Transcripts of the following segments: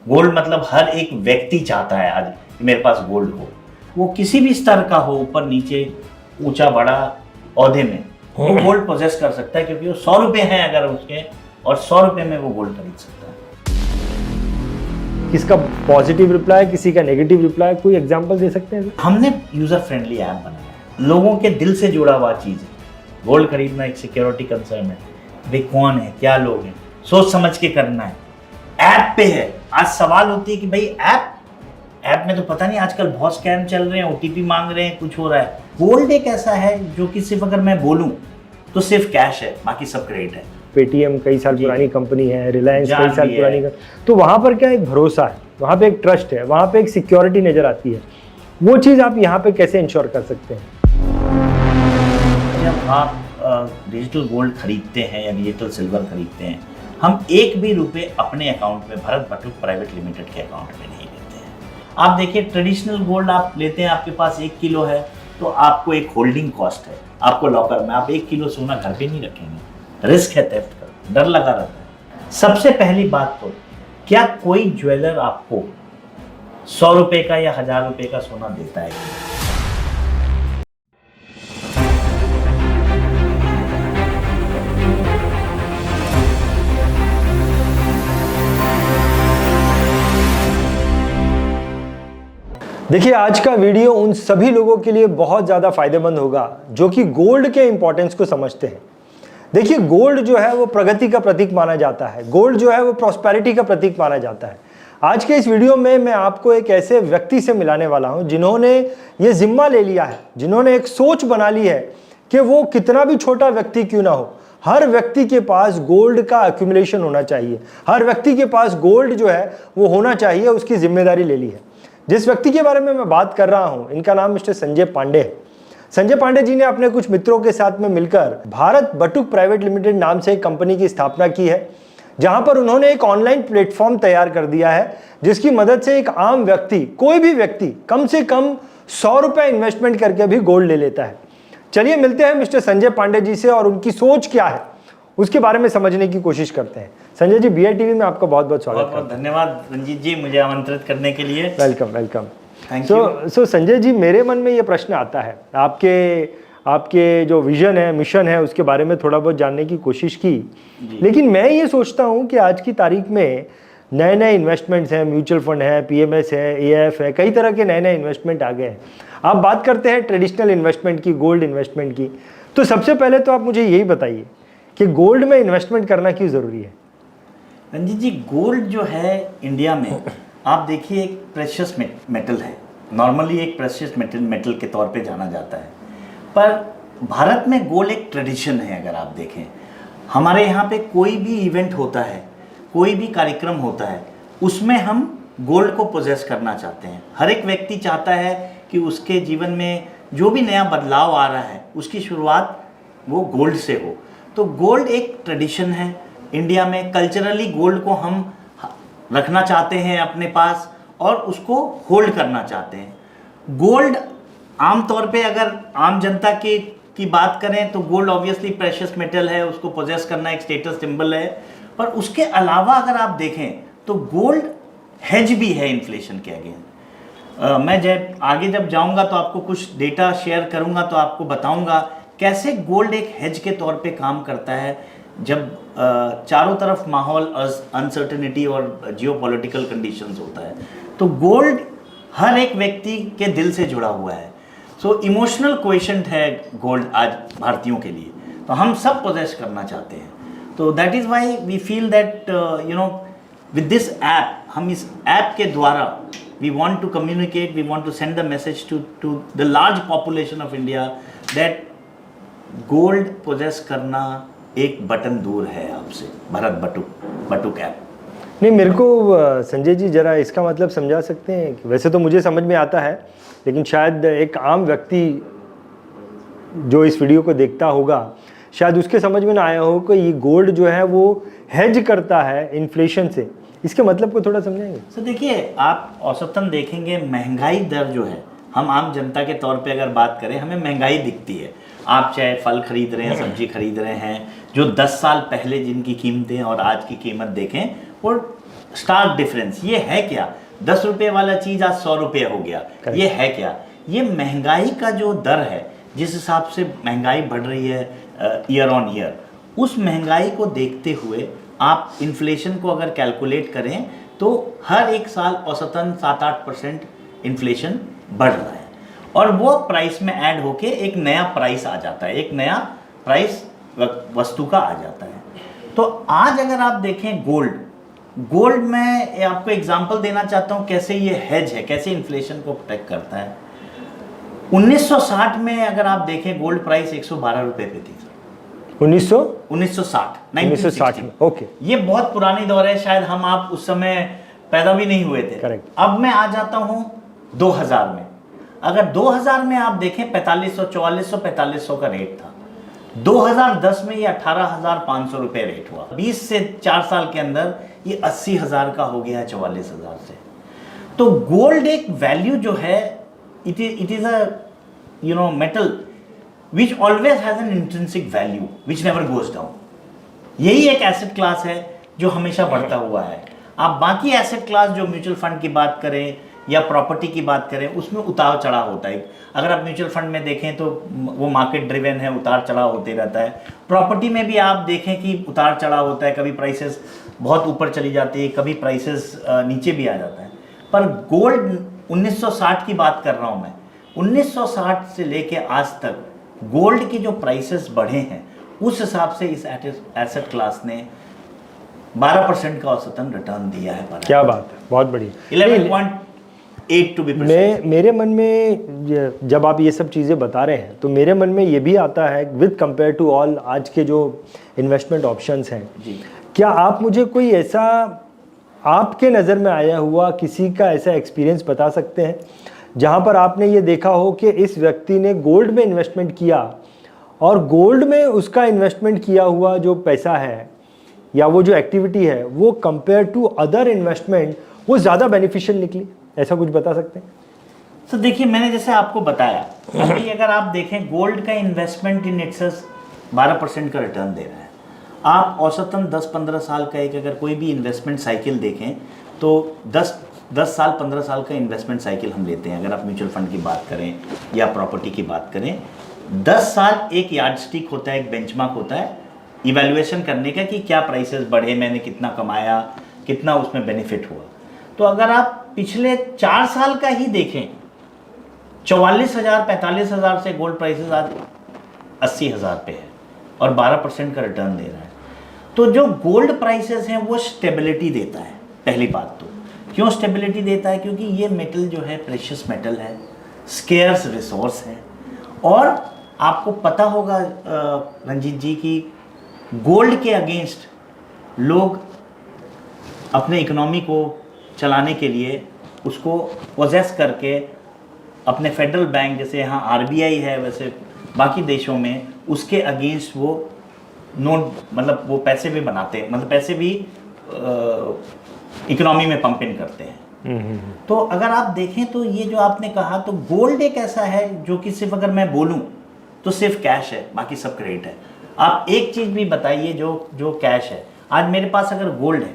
Gold मतलब हर एक व्यक्ति चाहता है आज कि मेरे पास गोल्ड हो, वो किसी भी स्तर का हो, ऊपर नीचे, ऊंचा बड़ा, औहदे में, वो गोल्ड पोजेस कर सकता है, क्योंकि वो 100 रुपए हैं अगर उसके, और 100 रुपए में वो गोल्ड खरीद सकता है। किसका पॉजिटिव रिप्लाई, किसी का नेगेटिव रिप्लाई, कोई एग्जांपल दे सकते हैं? हमने यूजर फ्रेंडली ऐप बनाया, लोगों के दिल से जुड़ा हुआ चीज है। गोल्ड खरीदना एक सिक्योरिटी कंसर्न है, वे कौन है, क्या लोग हैं, सोच समझ के करना है, ऐप पे है। आज सवाल होती है कि भाई ऐप में तो पता नहीं आजकल बहुत स्कैम चल रहे हैं, ओटीपी मांग रहे हैं, कुछ हो रहा है। गोल्ड एक ऐसा है जो कि सिर्फ अगर मैं बोलूं तो सिर्फ कैश है, बाकी सब क्रेडिट है। पेटीएम कई साल पुरानी कंपनी है, रिलायंस कई साल पुरानी, तो वहाँ पर क्या एक भरोसा है, वहाँ पे एक ट्रस्ट है, वहाँ पे एक सिक्योरिटी नजर आती है। वो चीज़ आप यहाँ पे कैसे इंश्योर कर सकते हैं? जब आप डिजिटल गोल्ड खरीदते हैं या डिजिटल सिल्वर खरीदते हैं, हम एक भी रुपए अपने अकाउंट में, भरत बटुक प्राइवेट लिमिटेड के अकाउंट में नहीं लेते हैं। आप देखिए, ट्रेडिशनल गोल्ड आप लेते हैं, आपके पास 1 किलो है तो आपको एक होल्डिंग कॉस्ट है, आपको लॉकर में आप 1 किलो सोना घर पे नहीं रखेंगे, रिस्क है थेफ्ट का, डर लगा रहता है। सबसे पहली बात तो, क्या कोई ज्वेलर आपको 100 रुपए का या 1000 रुपए का सोना देता है? देखिए, आज का वीडियो उन सभी लोगों के लिए बहुत ज़्यादा फायदेमंद होगा जो कि गोल्ड के इंपॉर्टेंस को समझते हैं। देखिए, गोल्ड जो है वो प्रगति का प्रतीक माना जाता है, गोल्ड जो है वो प्रॉस्पेरिटी का प्रतीक माना जाता है। आज के इस वीडियो में मैं आपको एक ऐसे व्यक्ति से मिलाने वाला हूं जिन्होंने ये जिम्मा ले लिया है, जिन्होंने एक सोच बना ली है कि वो कितना भी छोटा व्यक्ति क्यों ना हो, हर व्यक्ति के पास गोल्ड का एक्यूमुलेशन होना चाहिए, हर व्यक्ति के पास गोल्ड जो है वो होना चाहिए, उसकी जिम्मेदारी ले ली है। जिस व्यक्ति के बारे में मैं बात कर रहा हूं, इनका नाम मिस्टर संजय पांडे है। संजय पांडे जी ने अपने कुछ मित्रों के साथ में मिलकर भारत बटुक प्राइवेट लिमिटेड नाम से एक कंपनी की स्थापना की है, जहां पर उन्होंने एक ऑनलाइन प्लेटफॉर्म तैयार कर दिया है, जिसकी मदद से एक आम व्यक्ति, कोई भी व्यक्ति कम से कम 100 रुपए इन्वेस्टमेंट करके भी गोल्ड ले लेता है। चलिए मिलते हैं मिस्टर संजय पांडे जी से और उनकी सोच क्या है उसके बारे में समझने की कोशिश करते हैं। संजय जी, BI टीवी में आपका बहुत बहुत स्वागत है। बहुत धन्यवाद रंजीत जी, मुझे आमंत्रित करने के लिए। Welcome welcome. Thank you. So Sanjay ji, मेरे मन में ये प्रश्न आता है, आपके जो विजन है, मिशन है, उसके बारे में थोड़ा बहुत जानने की कोशिश की, लेकिन मैं ये सोचता हूँ कि आज की तारीख में नए नए इन्वेस्टमेंट्स हैं, म्यूचुअल फंड है, PMS है, AIF है, कई तरह के नए नए इन्वेस्टमेंट आ गए हैं। आप बात करते हैं ट्रेडिशनल इन्वेस्टमेंट की, गोल्ड इन्वेस्टमेंट की, तो सबसे पहले तो आप मुझे यही बताइए कि गोल्ड में इन्वेस्टमेंट करना क्यों ज़रूरी है? रंजीत जी, गोल्ड जो है इंडिया में, आप देखिए, एक प्रेशियस मेटल है, नॉर्मली एक प्रेशियस मेटल के तौर पे जाना जाता है, पर भारत में गोल्ड एक ट्रेडिशन है। अगर आप देखें, हमारे यहाँ पे कोई भी इवेंट होता है, कोई भी कार्यक्रम होता है, उसमें हम गोल्ड को पोजेस करना चाहते हैं। हर एक व्यक्ति चाहता है कि उसके जीवन में जो भी नया बदलाव आ रहा है, उसकी शुरुआत वो गोल्ड से हो। तो गोल्ड एक ट्रेडिशन है इंडिया में, कल्चरली गोल्ड को हम रखना चाहते हैं अपने पास और उसको होल्ड करना चाहते हैं। गोल्ड आमतौर पे अगर आम जनता की बात करें तो गोल्ड ऑब्वियसली प्रेशियस मेटल है, उसको पोजेस करना एक स्टेटस सिंबल है, पर उसके अलावा अगर आप देखें तो गोल्ड हेज भी है इन्फ्लेशन के अगेंस्ट। मैं जब जाऊंगा तो आपको कुछ डेटा शेयर करूंगा, तो आपको बताऊंगा कैसे गोल्ड एक हेज के तौर पे काम करता है जब चारों तरफ माहौल अनसर्टेनिटी और जियोपॉलिटिकल कंडीशंस होता है। तो गोल्ड हर एक व्यक्ति के दिल से जुड़ा हुआ है। सो इमोशनल क्वेश्चन है गोल्ड आज भारतीयों के लिए, तो हम सब पोजेस करना चाहते हैं। तो that is why we feel that with this app, हम इस ऐप के द्वारा we want to communicate, we want to send the message to the large population of India that gold possess करना एक बटन दूर है आपसे। भरत बटुक ऐप। नहीं, मेरे को संजय जी जरा इसका मतलब समझा सकते हैं? वैसे तो मुझे समझ में आता है, लेकिन शायद एक आम व्यक्ति जो इस वीडियो को देखता होगा, शायद उसके समझ में ना आया हो कि ये गोल्ड जो है वो हेज करता है इन्फ्लेशन से। इसके मतलब को थोड़ा समझाएंगे? तो देखिए, आप औसतन देखेंगे महंगाई दर जो है, हम आम जनता के तौर पे अगर बात करें, हमें महंगाई दिखती है। आप चाहे फल खरीद रहे हैं, सब्जी खरीद रहे हैं, जो 10 साल पहले जिनकी कीमतें और आज की कीमत देखें, वो स्टार्क डिफरेंस। ये है क्या? 10 रुपये वाला चीज़ आज 100 रुपये हो गया। ये है क्या? ये महंगाई का जो दर है, जिस हिसाब से महंगाई बढ़ रही है ईयर ऑन ईयर, उस महंगाई को देखते हुए आप इन्फ्लेशन को अगर कैलकुलेट करें तो हर एक साल औसतन 7-8% इन्फ्लेशन बढ़ रहा है, और वो प्राइस में ऐड होके एक नया प्राइस आ जाता है, एक नया प्राइस वस्तु का आ जाता है। तो आज अगर आप देखें गोल्ड में आपको एग्जांपल देना चाहता हूँ कैसे ये हेज है, कैसे इन्फ्लेशन को प्रोटेक्ट करता है। 1960 में अगर आप देखें गोल्ड प्राइस 112 रुपये पे थी। 1960 में, ओके। ये बहुत पुरानी दौर है, शायद हम आप उस समय पैदा भी नहीं हुए थे। करेक्ट। अब मैं आ जाता हूँ 2000 में। अगर 2000 में आप देखें 4500 का रेट था। 2010 में ये 18,500 रुपये रेट हुआ। 20 से 4 साल के अंदर ये 80,000 का हो गया है 44,000 से। तो गोल्ड एक वैल्यू जो है, it is a metal which always has an intrinsic value which never goes down। यही एक एसेट क्लास है जो हमेशा बढ़ता हुआ है। आप बाकी एसेट क्लास जो म्यूचुअल फंड की बात करें या प्रॉपर्टी की बात करें, उसमें उतार चढ़ाव होता है। अगर आप म्यूचुअल फंड में देखें तो वो मार्केट ड्रिवन है, उतार चढ़ाव होते रहता है। प्रॉपर्टी में भी आप देखें कि उतार चढ़ाव होता है, कभी प्राइसेस बहुत ऊपर चली जाती है, कभी प्राइसेस नीचे भी आ जाता है। पर गोल्ड 1960 की बात कर रहा हूँ मैं, 1960 से लेके आज तक गोल्ड की जो प्राइसेस बढ़े हैं, उस हिसाब से इस एसेट क्लास ने 12% का औसतन रिटर्न दिया है। क्या बात है, बहुत बढ़िया। 11.8 टू बी प्रिसाइज। मेरे मन में जब आप ये सब चीज़ें बता रहे हैं तो मेरे मन में ये भी आता है विद कंपेयर टू ऑल आज के जो इन्वेस्टमेंट ऑप्शंस हैं जी, क्या आप मुझे कोई ऐसा आपके नज़र में आया हुआ किसी का ऐसा एक्सपीरियंस बता सकते हैं जहाँ पर आपने ये देखा हो कि इस व्यक्ति ने गोल्ड में इन्वेस्टमेंट किया और गोल्ड में उसका इन्वेस्टमेंट किया हुआ जो पैसा है या वो जो एक्टिविटी है वो कंपेयर टू अदर इन्वेस्टमेंट वो ज़्यादा बेनिफिशियल निकली? ऐसा कुछ बता सकते हैं? तो देखिए, मैंने जैसे आपको बताया कि अगर आप देखें गोल्ड का इन्वेस्टमेंट इन एक्सेस 12% का रिटर्न दे रहा है। आप औसतन 10-15 साल का एक अगर कोई भी इन्वेस्टमेंट साइकिल देखें तो 10 साल 15 साल का इन्वेस्टमेंट साइकिल हम लेते हैं। अगर आप म्यूचुअल फंड की बात करें या प्रॉपर्टी की बात करें, 10 साल एक यार्डस्टिक होता है, एक बेंचमार्क होता है इवैल्यूएशन करने का कि क्या प्राइसेस बढ़े, मैंने कितना कमाया, कितना उसमें बेनिफिट हुआ। तो अगर आप पिछले 4 साल का ही देखें, 44,000 45,000 से गोल्ड प्राइसेस आज 80,000 पे है और 12% का रिटर्न दे रहा है। तो जो गोल्ड प्राइसेस हैं वो स्टेबिलिटी देता है। पहली बात तो क्यों स्टेबिलिटी देता है? क्योंकि ये मेटल जो है प्रेशियस मेटल है, स्केर्स रिसोर्स है। और आपको पता होगा रंजीत जी की गोल्ड के अगेंस्ट लोग अपने इकोनॉमी को चलाने के लिए उसको पोजेस करके अपने फेडरल बैंक, जैसे यहाँ आरबीआई है वैसे बाकी देशों में, उसके अगेंस्ट वो नोट मतलब वो पैसे भी बनाते हैं, मतलब पैसे भी इकोनॉमी में पंप इन करते हैं। तो अगर आप देखें तो ये जो आपने कहा, तो गोल्ड एक ऐसा है जो कि सिर्फ अगर मैं बोलूं तो सिर्फ कैश है, बाकी सब क्रेडिट है। आप एक चीज़ भी बताइए जो कैश है। आज मेरे पास अगर गोल्ड है,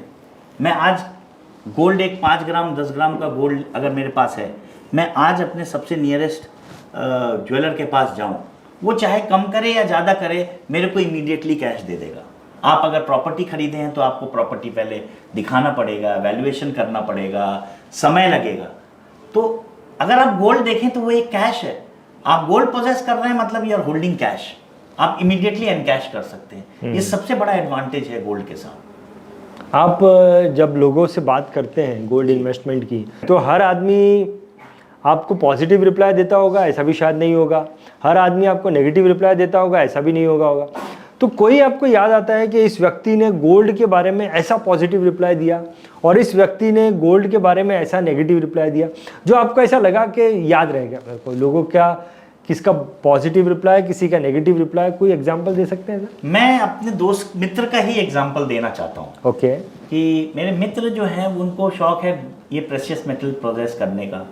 मैं आज गोल्ड एक 5 ग्राम 10 ग्राम का गोल्ड अगर मेरे पास है, मैं आज अपने सबसे नियरेस्ट ज्वेलर के पास जाऊं, वो चाहे कम करे या ज़्यादा करे, मेरे को इमीडिएटली कैश दे देगा। आप अगर प्रॉपर्टी खरीदे हैं तो आपको प्रॉपर्टी पहले दिखाना पड़ेगा, वैल्यूएशन करना पड़ेगा, समय लगेगा। तो अगर आप गोल्ड देखें तो वो एक कैश है। आप गोल्ड पोजेस कर रहे हैं मतलब यू आर होल्डिंग कैश, आप इमीडिएटली एनकैश कर सकते हैं। ये सबसे बड़ा एडवांटेज है गोल्ड के साथ। आप जब लोगों से बात करते हैं गोल्ड इन्वेस्टमेंट की, तो हर आदमी आपको पॉजिटिव रिप्लाई देता होगा, ऐसा भी शायद नहीं होगा। हर आदमी आपको नेगेटिव रिप्लाई देता होगा, ऐसा भी नहीं होगा। तो कोई आपको याद आता है कि इस व्यक्ति ने गोल्ड के बारे में ऐसा पॉजिटिव रिप्लाई दिया और इस व्यक्ति ने गोल्ड के बारे में ऐसा नेगेटिव रिप्लाई दिया, जो आपको ऐसा लगा कि याद रह गया? कोई लोगों क्या किसका पॉजिटिव रिप्लाई, किसी का नेगेटिव रिप्लाई, कोई एग्जांपल दे सकते हैं सर? मैं अपने दोस्त मित्र का ही एग्जांपल देना चाहता हूँ। ओके। कि मेरे मित्र जो हैं उनको शौक है ये प्रेशियस मेटल प्रोसेस करने का।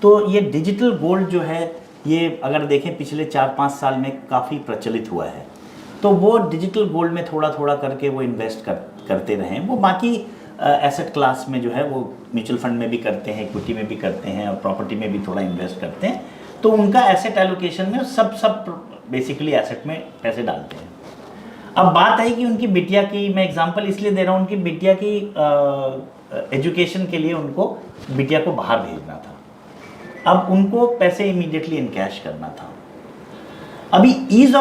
तो ये डिजिटल गोल्ड जो है, ये अगर देखें पिछले 4-5 साल में काफ़ी प्रचलित हुआ है। तो वो डिजिटल गोल्ड में थोड़ा थोड़ा करके वो इन्वेस्ट करते रहे। वो बाकी एसेट क्लास में जो है वो म्यूचुअल फंड में भी करते हैं, इक्विटी में भी करते हैं और प्रॉपर्टी में भी थोड़ा इन्वेस्ट करते हैं, तो उनका एसेट एलोकेशन में सब बेसिकली एसेट में पैसे डालते हैं। अब बात आई कि उनकी बिटिया की, मैं एग्जांपल इसलिए दे रहा हूँ, उनकी बिटिया की एजुकेशन के लिए उनको बिटिया को बाहर भेजना था। अब उनको पैसे इमीडिएटली इन कैश करना था। अभी ईज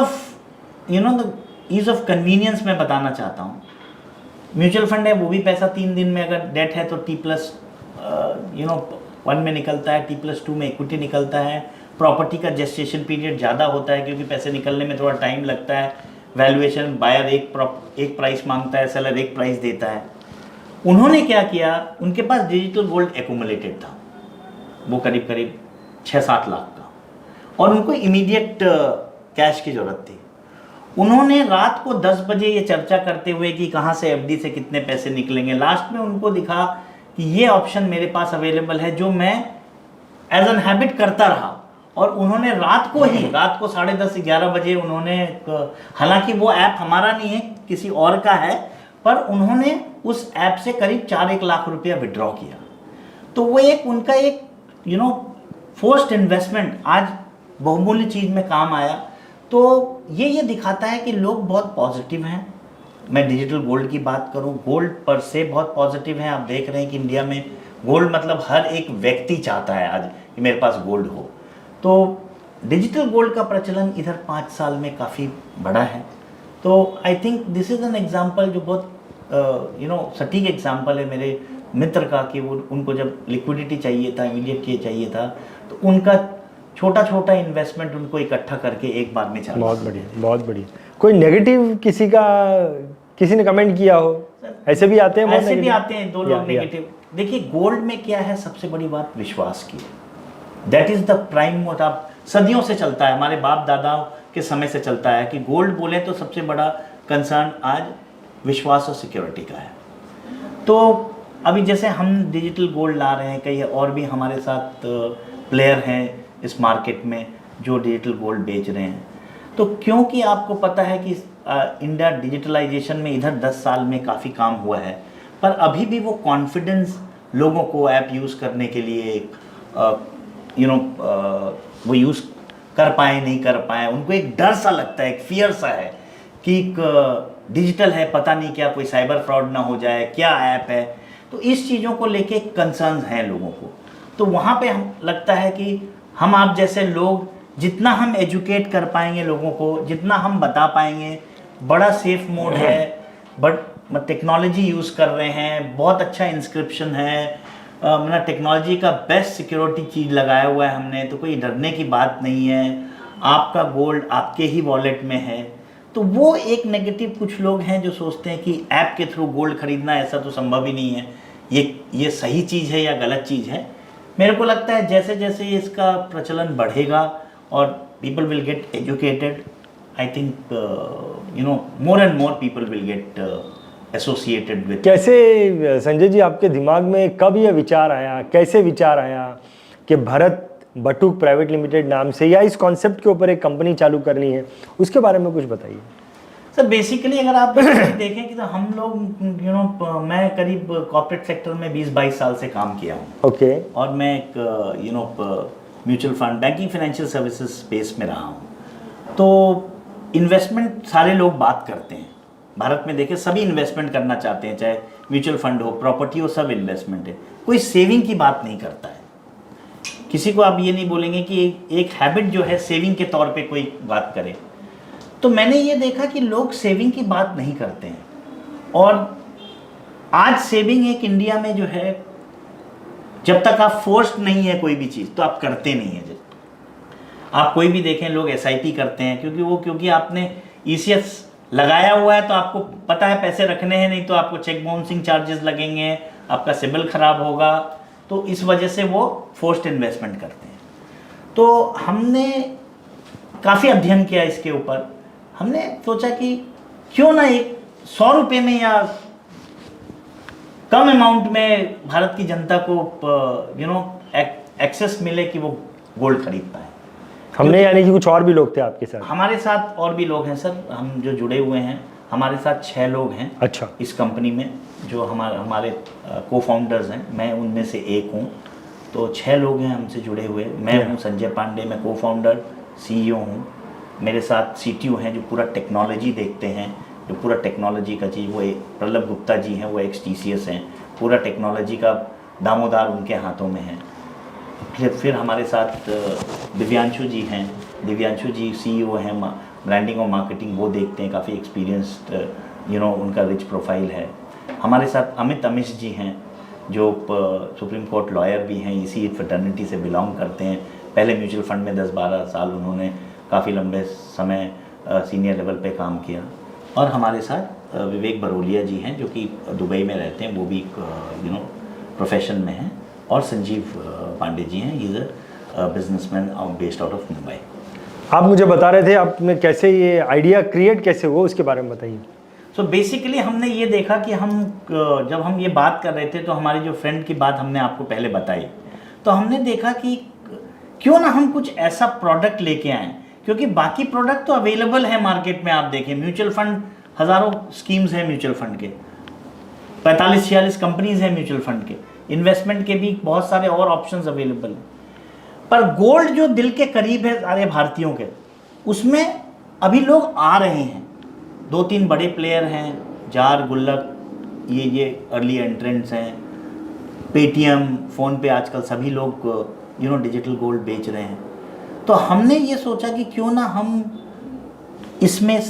ऑफ कन्वीनियंस मैं बताना चाहता हूँ। म्यूचुअल फंड है, वो भी पैसा 3 दिन में, अगर डेट है तो T+1 में निकलता है, T+2 में इक्विटी निकलता है। प्रॉपर्टी का जेस्टेशन पीरियड ज़्यादा होता है क्योंकि पैसे निकलने में थोड़ा टाइम लगता है। वैल्यूएशन, बायर एक प्राइस मांगता है, सेलर एक प्राइस देता है। उन्होंने क्या किया, उनके पास डिजिटल गोल्ड एक्यूमुलेटेड था, वो करीब करीब 6-7 लाख का, और उनको इमीडिएट कैश की ज़रूरत थी। उन्होंने रात को 10 बजे ये चर्चा करते हुए कि कहाँ से एफडी से कितने पैसे निकलेंगे, लास्ट में उनको दिखा कि ये ऑप्शन मेरे पास अवेलेबल है जो मैं एज एन हैबिट करता रहा। और उन्होंने रात को 10:30-11 बजे उन्होंने, हालांकि वो ऐप हमारा नहीं है, किसी और का है, पर उन्होंने उस ऐप से करीब 4-1 लाख रुपया विड्रॉ किया। तो वो उनका फोर्स्ड इन्वेस्टमेंट आज बहुमूल्य चीज़ में काम आया। तो ये दिखाता है कि लोग बहुत पॉजिटिव हैं। मैं डिजिटल गोल्ड की बात करूं, गोल्ड पर से बहुत पॉजिटिव है। आप देख रहे हैं कि इंडिया में गोल्ड मतलब हर एक व्यक्ति चाहता है आज कि मेरे पास गोल्ड हो। तो डिजिटल गोल्ड का प्रचलन इधर 5 साल में काफ़ी बड़ा है। तो I think this is an example जो बहुत सटीक एग्जाम्पल है मेरे मित्र का, कि वो उनको जब लिक्विडिटी चाहिए था, इमीडिएट चाहिए था, तो उनका छोटा छोटा इन्वेस्टमेंट उनको इकट्ठा करके एक बार में चला। बहुत बढ़िया, बहुत बढ़िया। कोई नेगेटिव किसी ने कमेंट किया हो? ऐसे भी आते हैं, ऐसे भी आते हैं 2 लोग नेगेटिव। देखिए, गोल्ड में क्या है, सबसे बड़ी बात विश्वास की है। That is the prime motive. सदियों से चलता है, हमारे बाप दादाओं के समय से चलता है कि गोल्ड बोले तो सबसे बड़ा कंसर्न आज विश्वास और सिक्योरिटी का है। तो अभी जैसे हम डिजिटल गोल्ड ला रहे हैं, कई और भी हमारे साथ प्लेयर हैं इस मार्केट में जो डिजिटल गोल्ड बेच रहे हैं। तो क्योंकि आपको पता है कि इंडिया डिजिटलाइजेशन में इधर 10 साल में काफ़ी काम हुआ है, पर अभी भी वो कॉन्फिडेंस लोगों को ऐप यूज़ करने के लिए वो यूज़ कर पाए नहीं कर पाए, उनको एक डर सा लगता है, एक फियर सा है कि डिजिटल है, पता नहीं क्या कोई साइबर फ्रॉड ना हो जाए, क्या ऐप है। तो इस चीज़ों को लेके कंसर्न्स हैं लोगों को। तो वहाँ पे हम लगता है कि हम आप जैसे लोग जितना हम एजुकेट कर पाएंगे लोगों को, जितना हम बता पाएंगे, बड़ा सेफ मोड है, बट टेक्नोलॉजी यूज़ कर रहे हैं, बहुत अच्छा इंस्क्रिप्शन है, मतलब टेक्नोलॉजी का बेस्ट सिक्योरिटी चीज़ लगाया हुआ है हमने, तो कोई डरने की बात नहीं है। आपका गोल्ड आपके ही वॉलेट में है। तो वो एक नेगेटिव कुछ लोग हैं जो सोचते हैं कि ऐप के थ्रू गोल्ड खरीदना ऐसा तो संभव ही नहीं है, ये सही चीज़ है या गलत चीज़ है। मेरे को लगता है जैसे जैसे इसका प्रचलन बढ़ेगा और people will get educated, I think more and more people will get associated with. कैसे संजय जी, आपके दिमाग में कब ये विचार आया, कैसे विचार आया कि भरत बटुक प्राइवेट लिमिटेड नाम से या इस कॉन्सेप्ट के ऊपर एक कंपनी चालू करनी है, उसके बारे में कुछ बताइए। सर बेसिकली अगर आप देखें कि तो हम लोग मैं करीब कॉर्पोरेट सेक्टर में 20-22 साल से काम किया हूँ। ओके। और मैं एक mutual fund, banking, financial services space में रहा हूँ। तो इन्वेस्टमेंट सारे लोग बात करते हैं, भारत में देखें सभी इन्वेस्टमेंट करना चाहते हैं, चाहे म्यूचुअल फंड हो, प्रॉपर्टी हो, सब इन्वेस्टमेंट है। कोई सेविंग की बात नहीं करता है। किसी को आप ये नहीं बोलेंगे कि एक हैबिट जो है सेविंग के तौर पे कोई बात करे। तो मैंने ये देखा कि लोग सेविंग की बात नहीं करते हैं। और आज सेविंग एक इंडिया में जो है, जब तक आप फोर्स्ड नहीं है कोई भी चीज़ तो आप करते नहीं हैं। आप कोई भी देखें, लोग SIP करते हैं क्योंकि आपने ECS लगाया हुआ है, तो आपको पता है पैसे रखने हैं, नहीं तो आपको चेक बाउंसिंग चार्जेस लगेंगे, आपका सिबिल खराब होगा। तो इस वजह से वो फोर्स्ड इन्वेस्टमेंट करते हैं। तो हमने काफ़ी अध्ययन किया इसके ऊपर। हमने सोचा कि क्यों ना एक 100 रुपये में या कम अमाउंट में भारत की जनता को एक्सेस मिले कि वो गोल्ड खरीद पाए। हमने यानी कि कुछ और भी लोग थे आपके साथ? हमारे साथ और भी लोग हैं सर, हम जो जुड़े हुए हैं। हमारे साथ 6 लोग हैं अच्छा। इस कंपनी में, जो हमारे को फाउंडर्स हैं, मैं उनमें से एक हूँ। तो 6 लोग हैं हमसे जुड़े हुए। मैं हूँ संजय पांडे, मैं को फाउंडर CEO हूँ। मेरे साथ CTO हैं जो पूरा टेक्नोलॉजी देखते हैं, जो पूरा टेक्नोलॉजी का चीज़, वो एक प्रलभ गुप्ता जी हैं, वो ex-TCS हैं। पूरा टेक्नोलॉजी का दामोदार उनके हाथों में है। फिर हमारे साथ दिव्यांशु जी हैं। दिव्यांशु जी CEO हैं ब्रांडिंग और मार्केटिंग, वो देखते हैं, काफ़ी एक्सपीरियंस्ड उनका रिच प्रोफाइल है। हमारे साथ अमित अमिश जी हैं जो सुप्रीम कोर्ट लॉयर भी हैं, इसी फ्रेटर्निटी से बिलोंग करते हैं। पहले म्यूचुअल फंड में 10-12 साल उन्होंने काफ़ी लंबे समय सीनियर लेवल पे काम किया। और हमारे साथ विवेक बरोलिया जी हैं जो कि दुबई में रहते हैं, वो भी प्रोफेशन में हैं। और संजीव पांडे जी हैं, he is a businessman based out of Mumbai. आप मुझे बता रहे थे आपने कैसे ये आइडिया क्रिएट कैसे हुआ, उसके बारे में बताइए। सो बेसिकली हमने ये देखा कि जब हम ये बात कर रहे थे तो हमारे जो फ्रेंड की बात हमने आपको पहले बताई, तो हमने देखा कि क्यों ना हम कुछ ऐसा प्रोडक्ट लेके आएँ, क्योंकि बाकी प्रोडक्ट तो अवेलेबल है मार्केट में। आप देखें म्यूचुअल फंड, हज़ारों स्कीम्स हैं म्यूचुअल फंड के, 45-46 कंपनीज हैं म्यूचुअल फंड के, इन्वेस्टमेंट के भी बहुत सारे और ऑप्शंस अवेलेबल हैं। पर गोल्ड जो दिल के करीब है सारे भारतीयों के, उसमें अभी लोग आ रहे हैं। 2-3 बड़े प्लेयर हैं, जार, गुल्लक, ये अर्ली एंट्रेंट्स हैं। पेटीएम, फ़ोन पे आजकल सभी लोग डिजिटल गोल्ड बेच रहे हैं। तो हमने ये सोचा कि क्यों ना हम इसमें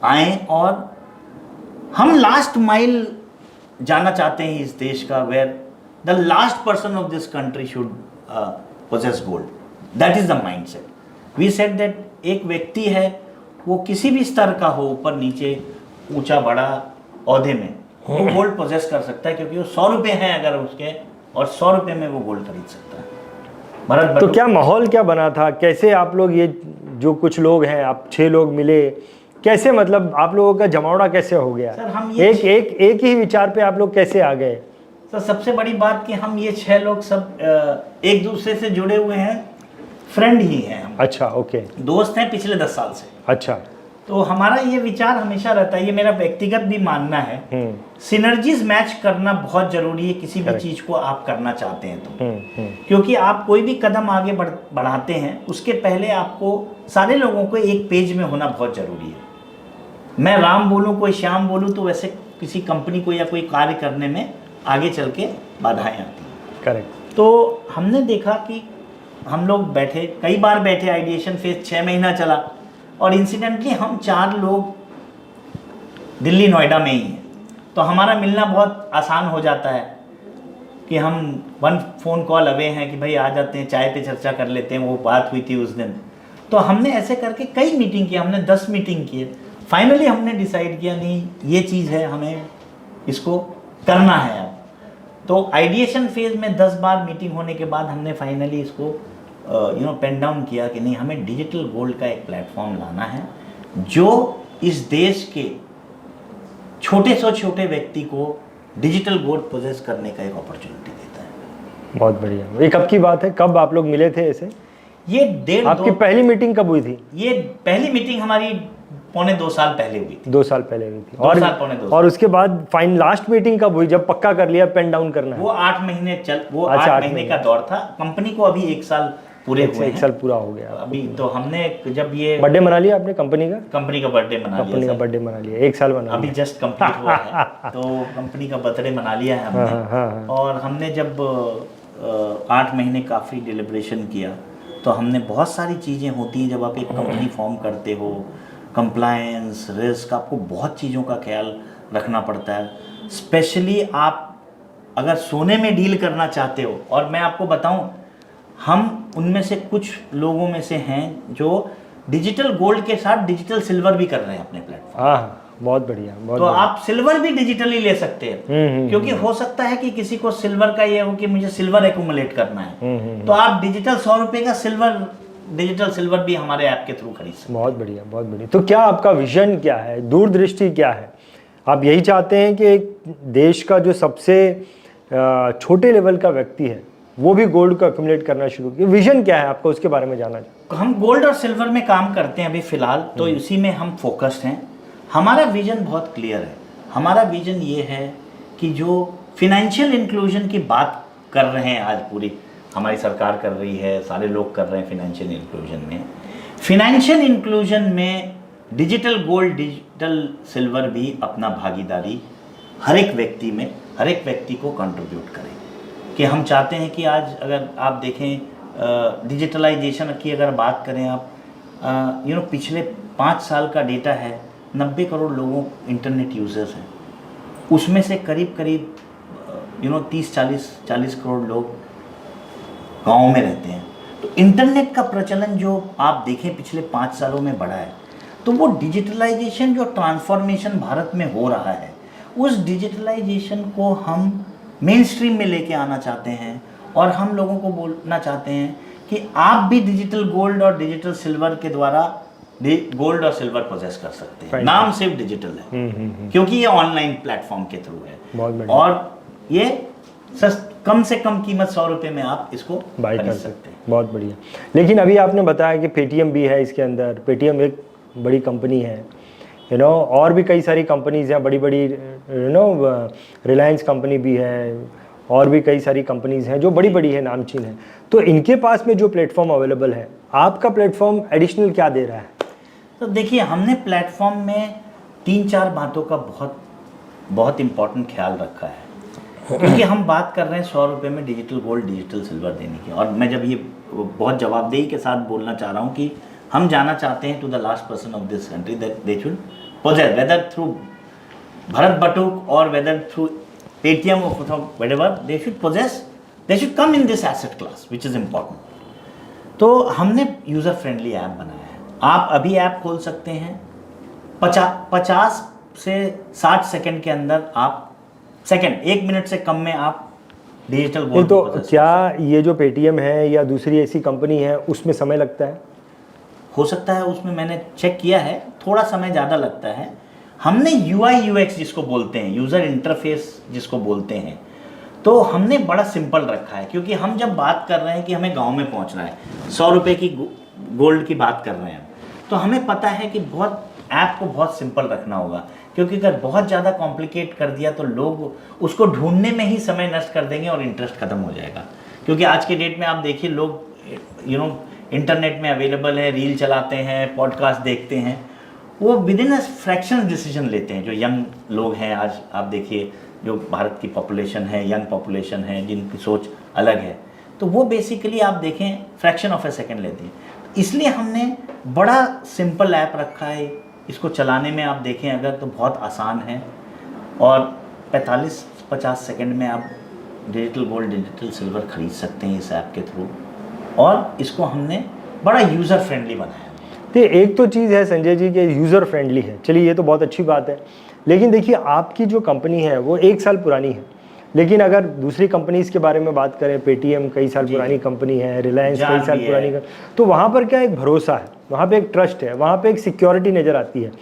आएँ, और हम लास्ट माइल जाना चाहते हैं इस देश का, where the last person of this country should possess gold. That is the mindset. We said that एक व्यक्ति है, वो किसी भी स्तर का हो, ऊपर नीचे, ऊंचा बड़ा औहदे में, वो गोल्ड पोजेस कर सकता है, क्योंकि वो 100 रुपये हैं अगर उसके, और 100 रुपये में वो गोल्ड खरीद सकता है। भरत, तो क्या माहौल क्या बना था, कैसे आप लोग, ये जो कुछ लोग हैं, आप 6 लोग मिले, कैसे, मतलब आप लोगों का जमावड़ा कैसे हो गया? सर हम ये एक ही विचार पे आप लोग कैसे आ गए? सर सबसे बड़ी बात कि हम ये 6 लोग सब एक दूसरे से जुड़े हुए हैं, फ्रेंड ही हैं हम। अच्छा, ओके। दोस्त हैं पिछले 10 साल से। अच्छा। तो हमारा ये विचार हमेशा रहता है, ये मेरा व्यक्तिगत भी मानना है, सिनर्जीज मैच करना बहुत जरूरी है किसी भी चीज को आप करना चाहते हैं तो। क्योंकि आप कोई भी कदम आगे बढ़ाते हैं, उसके पहले आपको सारे लोगों को एक पेज में होना बहुत जरूरी है। मैं राम बोलूँ, कोई श्याम बोलूँ, तो वैसे किसी कंपनी को या कोई कार्य करने में आगे चल के बाधाएं आती हैं। करेक्ट। तो हमने देखा कि हम लोग बैठे, कई बार बैठे, आइडिएशन फेज 6 महीना चला, और इंसिडेंटली हम 4 लोग दिल्ली नोएडा में ही हैं। तो हमारा मिलना बहुत आसान हो जाता है कि हम 1 फ़ोन कॉल अवे हैं कि भाई आ जाते हैं, चाय पे चर्चा कर लेते हैं। वो बात हुई थी उस दिन। तो हमने ऐसे करके कई मीटिंग की, हमने 10 मीटिंग किए। फाइनली हमने डिसाइड किया, नहीं ये चीज़ है, हमें इसको करना है अब। तो आइडिएशन फेज में 10 बार मीटिंग होने के बाद हमने फाइनली इसको पेन डाउन किया कि नहीं, हमें डिजिटल गोल्ड का एक प्लेटफॉर्म लाना है जो इस देश के छोटे से छोटे व्यक्ति को डिजिटल गोल्ड पोजेस करने का एक अपॉर्चुनिटी देता है। बहुत बढ़िया। ये कब की बात है, कब आप लोग मिले थे ऐसे? ये आपकी पहली मीटिंग कब हुई थी? ये पहली मीटिंग हमारी 1.25 साल पहले हुई थी। 2 साल पहले हुई थी। 2 साल, 2.25 और उसके बाद फाइन लास्ट मीटिंग कब हुई, जब पक्का कर लिया पेन डाउन करना है? वो 8 महीने वो 8 महीने का दौर था। कंपनी को अभी 1 साल पूरे हुए हैं। 1 साल पूरा हो गया अभी। तो हमने जब ये बर्थडे मना लिया आपने कंपनी का? कंपनी का बर्थडे मना लिया। कंपनी का बर्थडे मना लिया, 1 साल मना अभी जस्ट कंप्लीट हुआ है। तो कंपनी का बर्थडे मना लिया है हमने। और हमने जब 8 महीने काफ़ी डिलिब्रेशन किया, तो हमने बहुत सारी चीज़ें होती हैं जब आप एक कंपनी फॉर्म करते हो, कंप्लायंस, रिस्क, आपको बहुत चीज़ों का ख्याल रखना पड़ता है। स्पेशली आप अगर सोने में डील करना चाहते हो, और मैं आपको बताऊं, हम उनमें से कुछ लोगों में से हैं जो डिजिटल गोल्ड के साथ डिजिटल सिल्वर भी कर रहे हैं अपने प्लेटफॉर्म। हाँ, बहुत बढ़िया, बहुत तो आप सिल्वर भी डिजिटली ले सकते हैं। क्योंकि हो सकता है कि किसी को सिल्वर का ये हो कि मुझे सिल्वर एक्यूमुलेट करना है, तो आप डिजिटल 100 रुपये का डिजिटल सिल्वर भी हमारे ऐप के थ्रू खरीद सकते हैं। बहुत बढ़िया, बहुत बढ़िया। तो क्या आपका विजन क्या है, दूरदृष्टि क्या है? आप यही चाहते हैं कि एक देश का जो सबसे छोटे लेवल का व्यक्ति है वो भी गोल्ड को एक्यूमुलेट करना शुरू किया? विजन क्या है आपका, उसके बारे में जानना चाहते हैं। हम गोल्ड और सिल्वर में काम करते हैं अभी फिलहाल, तो इसी में हम फोकस्ड हैं। हमारा विजन बहुत क्लियर है। हमारा विजन ये है कि जो फिनेंशियल इंक्लूजन की बात कर रहे हैं आज पूरी हमारी सरकार कर रही है, सारे लोग कर रहे हैं फिनेंशियल इंक्लूजन में, फिनेंशियल इंक्लूजन में डिजिटल गोल्ड, डिजिटल सिल्वर भी अपना भागीदारी हर एक व्यक्ति में, हर एक व्यक्ति को कंट्रीब्यूट करें। कि हम चाहते हैं कि आज अगर आप देखें डिजिटलाइजेशन की अगर बात करें आप, पिछले 5 साल का डेटा है, 90 करोड़ लोगों इंटरनेट यूज़र्स हैं, उसमें से करीब 30-40 करोड़ लोग गाँव में रहते हैं। तो इंटरनेट का प्रचलन जो आप देखें पिछले 5 सालों में बढ़ा है, तो वो डिजिटलाइजेशन जो ट्रांसफॉर्मेशन भारत में हो रहा है, उस डिजिटलाइजेशन को हम मेन स्ट्रीम में लेके आना चाहते हैं और हम लोगों को बोलना चाहते हैं कि आप भी डिजिटल गोल्ड और डिजिटल सिल्वर के द्वारा गोल्ड और सिल्वर पोजेस कर सकते हैं। नाम सिर्फ डिजिटल है क्योंकि ये ऑनलाइन प्लेटफॉर्म के थ्रू है और ये कम से कम कीमत 100 रुपये में आप इसको बाय कर सकते हैं। बहुत बढ़िया। लेकिन अभी आपने बताया कि पेटीएम भी है इसके अंदर, पेटीएम एक बड़ी कंपनी है, और भी कई सारी कंपनीज हैं, बड़ी बड़ी रिलायंस कंपनी भी है, और भी कई सारी कंपनीज हैं जो बड़ी बड़ी है, नामचीन है। तो इनके पास में जो प्लेटफॉर्म अवेलेबल है, आपका प्लेटफॉर्म एडिशनल क्या दे रहा है? तो देखिए, हमने प्लेटफॉर्म में 3-4 बातों का बहुत इम्पोर्टेंट ख्याल रखा है क्योंकि हम बात कर रहे हैं 100 रुपये में डिजिटल गोल्ड, डिजिटल सिल्वर देने की। और मैं जब ये बहुत जवाबदेही के साथ बोलना चाह रहा हूँ कि हम जाना चाहते हैं to the last person of this country that they should possess, whether through Bharat Batuk or whether through Paytm or whatever, they should come in this asset class, which is important. तो हमने user friendly app बनाया है। आप अभी app खोल सकते हैं, 50 से 60 सेकंड के अंदर आप 1 मिनट से कम में आप डिजिटल गोल्ड। तो क्या ये जो पेटीएम है या दूसरी ऐसी कंपनी है उसमें समय लगता है? हो सकता है, उसमें मैंने चेक किया है, थोड़ा समय ज़्यादा लगता है। हमने UI UX जिसको बोलते हैं, यूज़र इंटरफेस जिसको बोलते हैं, तो हमने बड़ा सिंपल रखा है क्योंकि हम जब बात कर रहे हैं कि हमें गांव में पहुंचना है, 100 रुपये की गोल्ड की बात कर रहे हैं, तो हमें पता है कि ऐप को बहुत सिंपल रखना होगा क्योंकि अगर बहुत ज़्यादा कॉम्प्लिकेट कर दिया तो लोग उसको ढूंढने में ही समय नष्ट कर देंगे और इंटरेस्ट ख़त्म हो जाएगा। क्योंकि आज के डेट में आप देखिए, लोग इंटरनेट में अवेलेबल है, रील चलाते हैं, पॉडकास्ट देखते हैं, वो with in a fraction decision लेते हैं। जो यंग लोग हैं आज आप देखिए, जो भारत की पॉपुलेशन है, यंग पॉपुलेशन है, जिनकी सोच अलग है, तो वो बेसिकली आप देखें फ्रैक्शन ऑफ ए सेकेंड लेते हैं। इसलिए हमने बड़ा सिंपल ऐप रखा है, इसको चलाने में आप देखें अगर तो बहुत आसान है और 45-50 सेकेंड में आप डिजिटल गोल्ड, डिजिटल सिल्वर खरीद सकते हैं इस ऐप के थ्रू, और इसको हमने बड़ा यूज़र फ्रेंडली बनाया। तो एक तो चीज़ है संजय जी कि यूज़र फ्रेंडली है, चलिए ये तो बहुत अच्छी बात है। लेकिन देखिए, आपकी जो कंपनी है वो 1 साल पुरानी है, लेकिन अगर दूसरी कंपनीज़ के बारे में बात करें, पेटीएम कई साल पुरानी कंपनी है, रिलायंस कई साल पुरानी, तो वहाँ पर क्या एक भरोसा है, वहाँ पे एक ट्रस्ट है, वहाँ पे एक सिक्योरिटी नज़र आती है।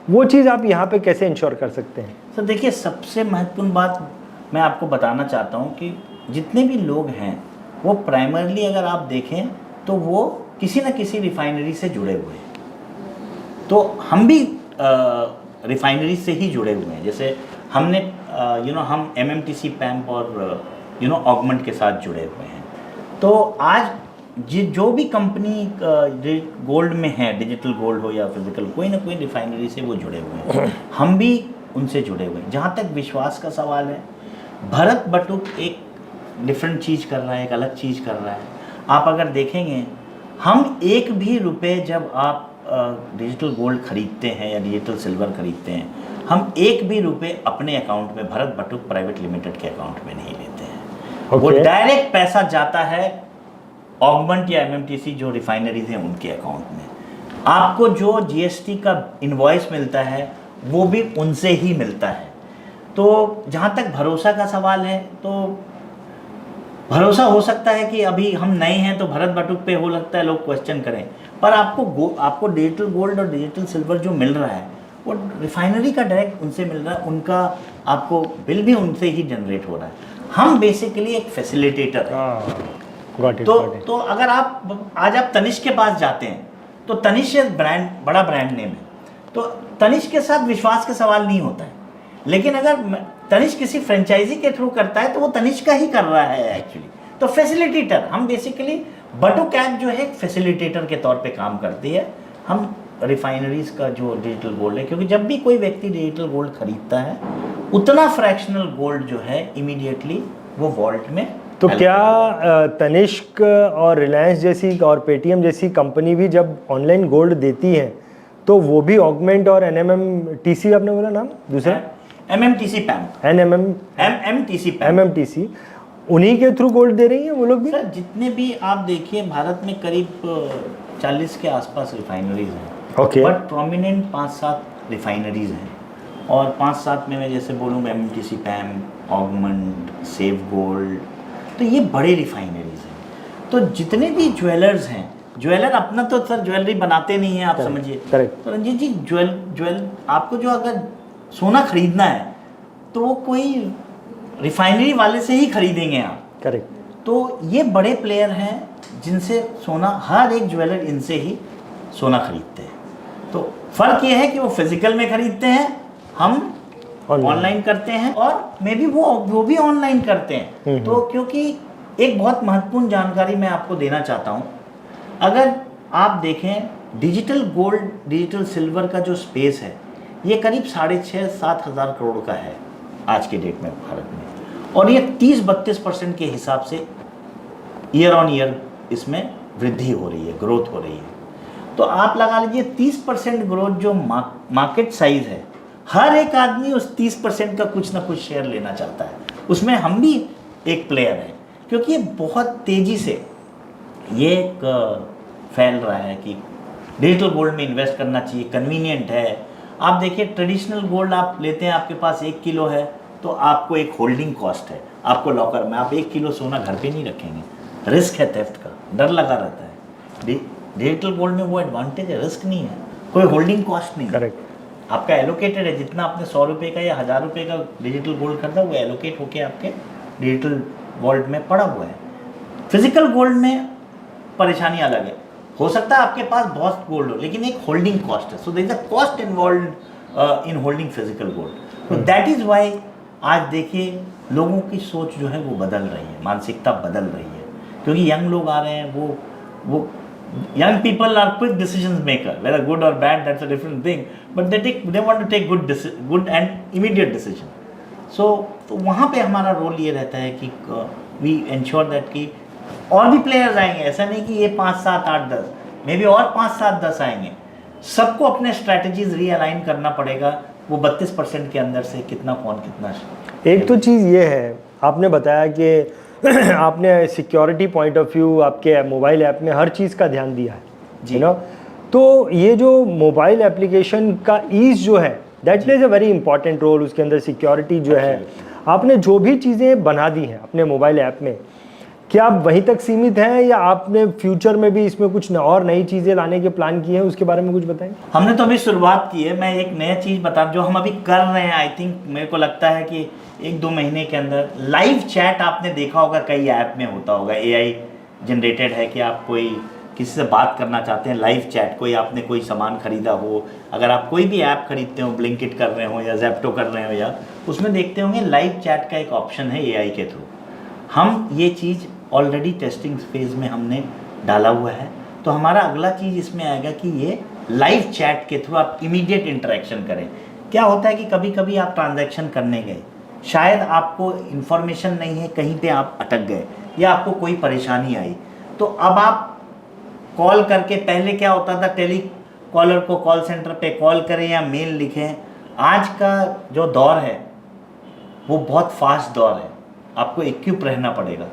वो चीज़ आप यहाँ पे कैसे इंश्योर कर सकते हैं? तो देखिए, सबसे महत्वपूर्ण बात मैं आपको बताना चाहता हूँ कि जितने भी लोग हैं वो प्राइमरली अगर आप देखें तो वो किसी न किसी रिफाइनरी से जुड़े हुए हैं। तो हम भी रिफाइनरी से ही जुड़े हुए हैं। जैसे हमने हम MMTC पैम्प और ऑगमेंट के साथ जुड़े हुए हैं। तो आज जो भी कंपनी गोल्ड में है, डिजिटल गोल्ड हो या फिजिकल, कोई ना कोई रिफाइनरी से वो जुड़े हुए हैं, हम भी उनसे जुड़े हुए हैं। जहाँ तक विश्वास का सवाल है, भरत बटुक एक डिफरेंट चीज़ कर रहा है, एक अलग चीज़ कर रहा है। आप अगर देखेंगे, हम एक भी रुपए जब आप डिजिटल गोल्ड खरीदते हैं या डिजिटल सिल्वर खरीदते हैं, हम एक भी रुपए अपने अकाउंट में, भरत बटुक प्राइवेट लिमिटेड के अकाउंट में नहीं लेते हैं। वो डायरेक्ट पैसा जाता है ऑगमेंट या MMTC जो रिफाइनरीज हैं उनके अकाउंट में। आपको जो GST का इनवॉइस मिलता है वो भी उनसे ही मिलता है। तो जहाँ तक भरोसा का सवाल है, तो भरोसा हो सकता है कि अभी हम नए हैं तो भरत बटुक पे हो लगता है लोग क्वेश्चन करें, पर आपको डिजिटल गोल्ड और डिजिटल सिल्वर जो मिल रहा है वो रिफाइनरी का डायरेक्ट उनसे मिल रहा है, उनका आपको बिल भी उनसे ही जनरेट हो रहा है। हम बेसिकली एक फैसिलिटेटर हैं। तो अगर आप आज तनिष्क के पास जाते हैं तो तनिष्क ब्रांड, बड़ा ब्रांड नेम है, तो तनिष्क के साथ विश्वास का सवाल नहीं होता है, लेकिन अगर तनिष्क किसी फ्रेंचाइजी के थ्रू करता है तो वो तनिष्क का ही कर रहा है एक्चुअली। तो फैसिलिटेटर, हम बेसिकली बटू कैब जो है फैसिलिटेटर के तौर पे काम करती है। हम रिफाइनरीज का जो डिजिटल गोल्ड है, क्योंकि जब भी कोई व्यक्ति डिजिटल गोल्ड खरीदता है उतना फ्रैक्शनल गोल्ड जो है इमीडिएटली वो वॉल्ट में। तो क्या तनिष्क और रिलायंस जैसी और पेटीएम जैसी कंपनी भी जब ऑनलाइन गोल्ड देती है तो वो भी ऑगमेंट और एनएमएमटीसी आपने बोला नाम दूसरा? एमएमटीसी पैम, एमएमटीसी उन्हीं के थ्रू गोल्ड दे रही हैं वो लोग भी? सर जितने भी आप देखिए भारत में करीब 40 के आसपास रिफाइनरीज हैं। ओके। बट प्रोमिनेंट 5-7 रिफाइनरीज हैं, और 5-7 में मैं जैसे बोलूँ एमएमटीसी पैम, ऑगमेंट, सेफ गोल्ड, तो ये बड़े रिफाइनरीज हैं। तो जितने भी ज्वेलर्स हैं, ज्वेलर अपना तो सर ज्वेलरी बनाते नहीं हैं, आप समझिए। करेक्ट। तो रंजीत जी ज्वेल आपको जो अगर सोना खरीदना है तो वो कोई रिफाइनरी वाले से ही खरीदेंगे आप। करेक्ट। तो ये बड़े प्लेयर हैं जिनसे सोना, हर एक ज्वेलर इनसे ही सोना खरीदते हैं। तो फर्क ये है कि वो फिजिकल में खरीदते हैं, हम ऑनलाइन करते हैं, और मे बी वो भी ऑनलाइन करते हैं। तो क्योंकि एक बहुत महत्वपूर्ण जानकारी मैं आपको देना चाहता हूँ, अगर आप देखें डिजिटल गोल्ड, डिजिटल सिल्वर का जो स्पेस है ये करीब 6,500-7 हज़ार करोड़ का है आज के डेट में भारत में, और ये 30-32% के हिसाब से ईयर ऑन ईयर इसमें वृद्धि हो रही है, ग्रोथ हो रही है। तो आप लगा लीजिए 30% ग्रोथ जो मार्केट साइज है, हर एक आदमी उस 30% का कुछ ना कुछ शेयर लेना चाहता है। उसमें हम भी एक प्लेयर हैं, क्योंकि ये बहुत तेज़ी से ये फैल रहा है कि डिजिटल गोल्ड में इन्वेस्ट करना चाहिए, कन्वीनियंट है। आप देखिए ट्रेडिशनल गोल्ड आप लेते हैं, आपके पास 1 किलो है तो आपको एक होल्डिंग कॉस्ट है, आपको लॉकर में आप 1 किलो सोना घर पे नहीं रखेंगे, रिस्क है थेफ्ट का, डर लगा रहता है। डिजिटल गोल्ड में वो एडवांटेज है, रिस्क नहीं है, कोई होल्डिंग कॉस्ट नहीं। करेक्ट। आपका एलोकेटेड है, जितना आपने 100 रुपये का या 1000 रुपये का डिजिटल गोल्ड खरीदा वो एलोकेट होके आपके डिजिटल वॉलेट में पड़ा हुआ है। फिजिकल गोल्ड में परेशानी अलग है, हो सकता है आपके पास बहुत गोल्ड हो लेकिन एक होल्डिंग कॉस्ट है, so there is a cost involved in holding physical gold. तो दैट इज़ वाई आज देखिए लोगों की सोच जो है वो बदल रही है, मानसिकता बदल रही है, क्योंकि यंग लोग आ रहे हैं, वो young people are quick decisions maker, whether good or bad that's a different thing, but they want to take good and immediate decision. So तो वहाँ पे हमारा रोल ये रहता है कि we ensure that कि और भी प्लेयर्स आएंगे, ऐसा नहीं कि ये 5, 7, 8, 10, मे बी और 5, 7, 10 आएंगे। सबको अपने स्ट्रैटेजीज रीअलाइन करना पड़ेगा, वो 32% के अंदर से कितना कौन कितना। एक तो चीज़ ये है, आपने बताया कि आपने सिक्योरिटी पॉइंट ऑफ व्यू आपके मोबाइल ऐप में हर चीज़ का ध्यान दिया है, जी ना। तो ये जो मोबाइल एप्लीकेशन का ईज जो है that plays a very important role, उसके अंदर सिक्योरिटी जो है, आपने जो भी चीज़ें बना दी हैं अपने मोबाइल ऐप में, क्या आप वहीं तक सीमित हैं या आपने फ्यूचर में भी इसमें कुछ और नई चीज़ें लाने के प्लान किए हैं, उसके बारे में कुछ बताएं। हमने तो अभी शुरुआत की है, मैं एक नया चीज़ बता जो हम अभी कर रहे हैं, आई थिंक मेरे को लगता है कि 1-2 महीने के अंदर लाइव चैट आपने देखा होगा कई ऐप में होता होगा, AI जनरेटेड है कि आप कोई किसी से बात करना चाहते हैं, लाइव चैट, कोई आपने कोई सामान खरीदा हो, अगर आप कोई भी ऐप खरीदते हो, ब्लिंकिट कर रहे हो या ज़ेप्टो कर रहे हो, या उसमें देखते होंगे लाइव चैट का एक ऑप्शन है AI के थ्रू। हम ये चीज़ ऑलरेडी टेस्टिंग फेज़ में हमने डाला हुआ है, तो हमारा अगला चीज़ इसमें आएगा कि ये लाइव चैट के थ्रू आप इमीडिएट इंटरेक्शन करें। क्या होता है कि कभी कभी आप ट्रांजैक्शन करने गए, शायद आपको इन्फॉर्मेशन नहीं है, कहीं पे आप अटक गए या आपको कोई परेशानी आई, तो अब आप कॉल करके, पहले क्या होता था टेली कॉलर को कॉल सेंटर पे कॉल करें या मेल लिखें। आज का जो दौर है वो बहुत फास्ट दौर है, आपको इक्विप रहना पड़ेगा।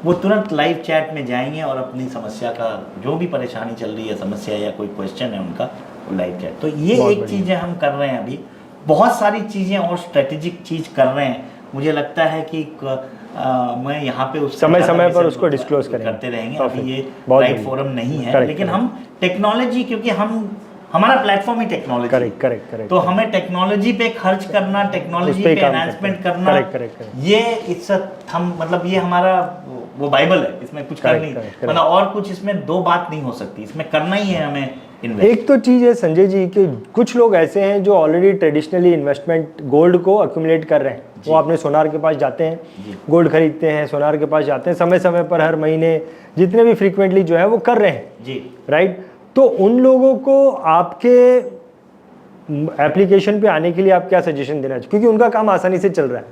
वो तुरंत लाइव चैट में जाएंगे और अपनी समस्या का जो भी परेशानी चल रही है, समस्या या कोई क्वेश्चन है उनका, वो लाइव चैट। तो ये एक चीज़ें हम कर रहे हैं अभी, बहुत सारी चीज़ें और स्ट्रेटेजिक चीज़ कर रहे हैं। मुझे लगता है कि मैं यहाँ पे उस समय पर उसको डिस्क्लोज करते रहेंगे। अभी ये बहुत राइट फोरम नहीं है, लेकिन हम टेक्नोलॉजी, क्योंकि हम हमारा प्लेटफॉर्म ही टेक्नोलॉजी। Correct correct correct. तो हमें टेक्नोलॉजी पे खर्च करना, टेक्नोलॉजी पे एनहांसमेंट करना, करेक्ट करेक्ट करेक्ट। ये इट्स हम मतलब ये हमारा वो बाइबल है, इसमें कुछ कर नहीं, मतलब और कुछ इसमें दो बात नहीं हो सकती, इसमें करना ही है हमें इन्वेस्ट। एक तो चीज़ है संजय जी कि कुछ लोग ऐसे हैं जो ऑलरेडी ट्रेडिशनली इन्वेस्टमेंट गोल्ड को अक्यूमुलेट कर रहे हैं। वो अपने सोनार के पास जाते हैं, गोल्ड खरीदते हैं, सोनार के पास जाते हैं, समय समय पर हर महीने जितने भी फ्रीक्वेंटली जो है वो कर रहे हैं जी, राइट। तो उन लोगों को आपके एप्लीकेशन पे आने के लिए आप क्या सजेशन देना चाहिए, क्योंकि उनका काम आसानी से चल रहा है।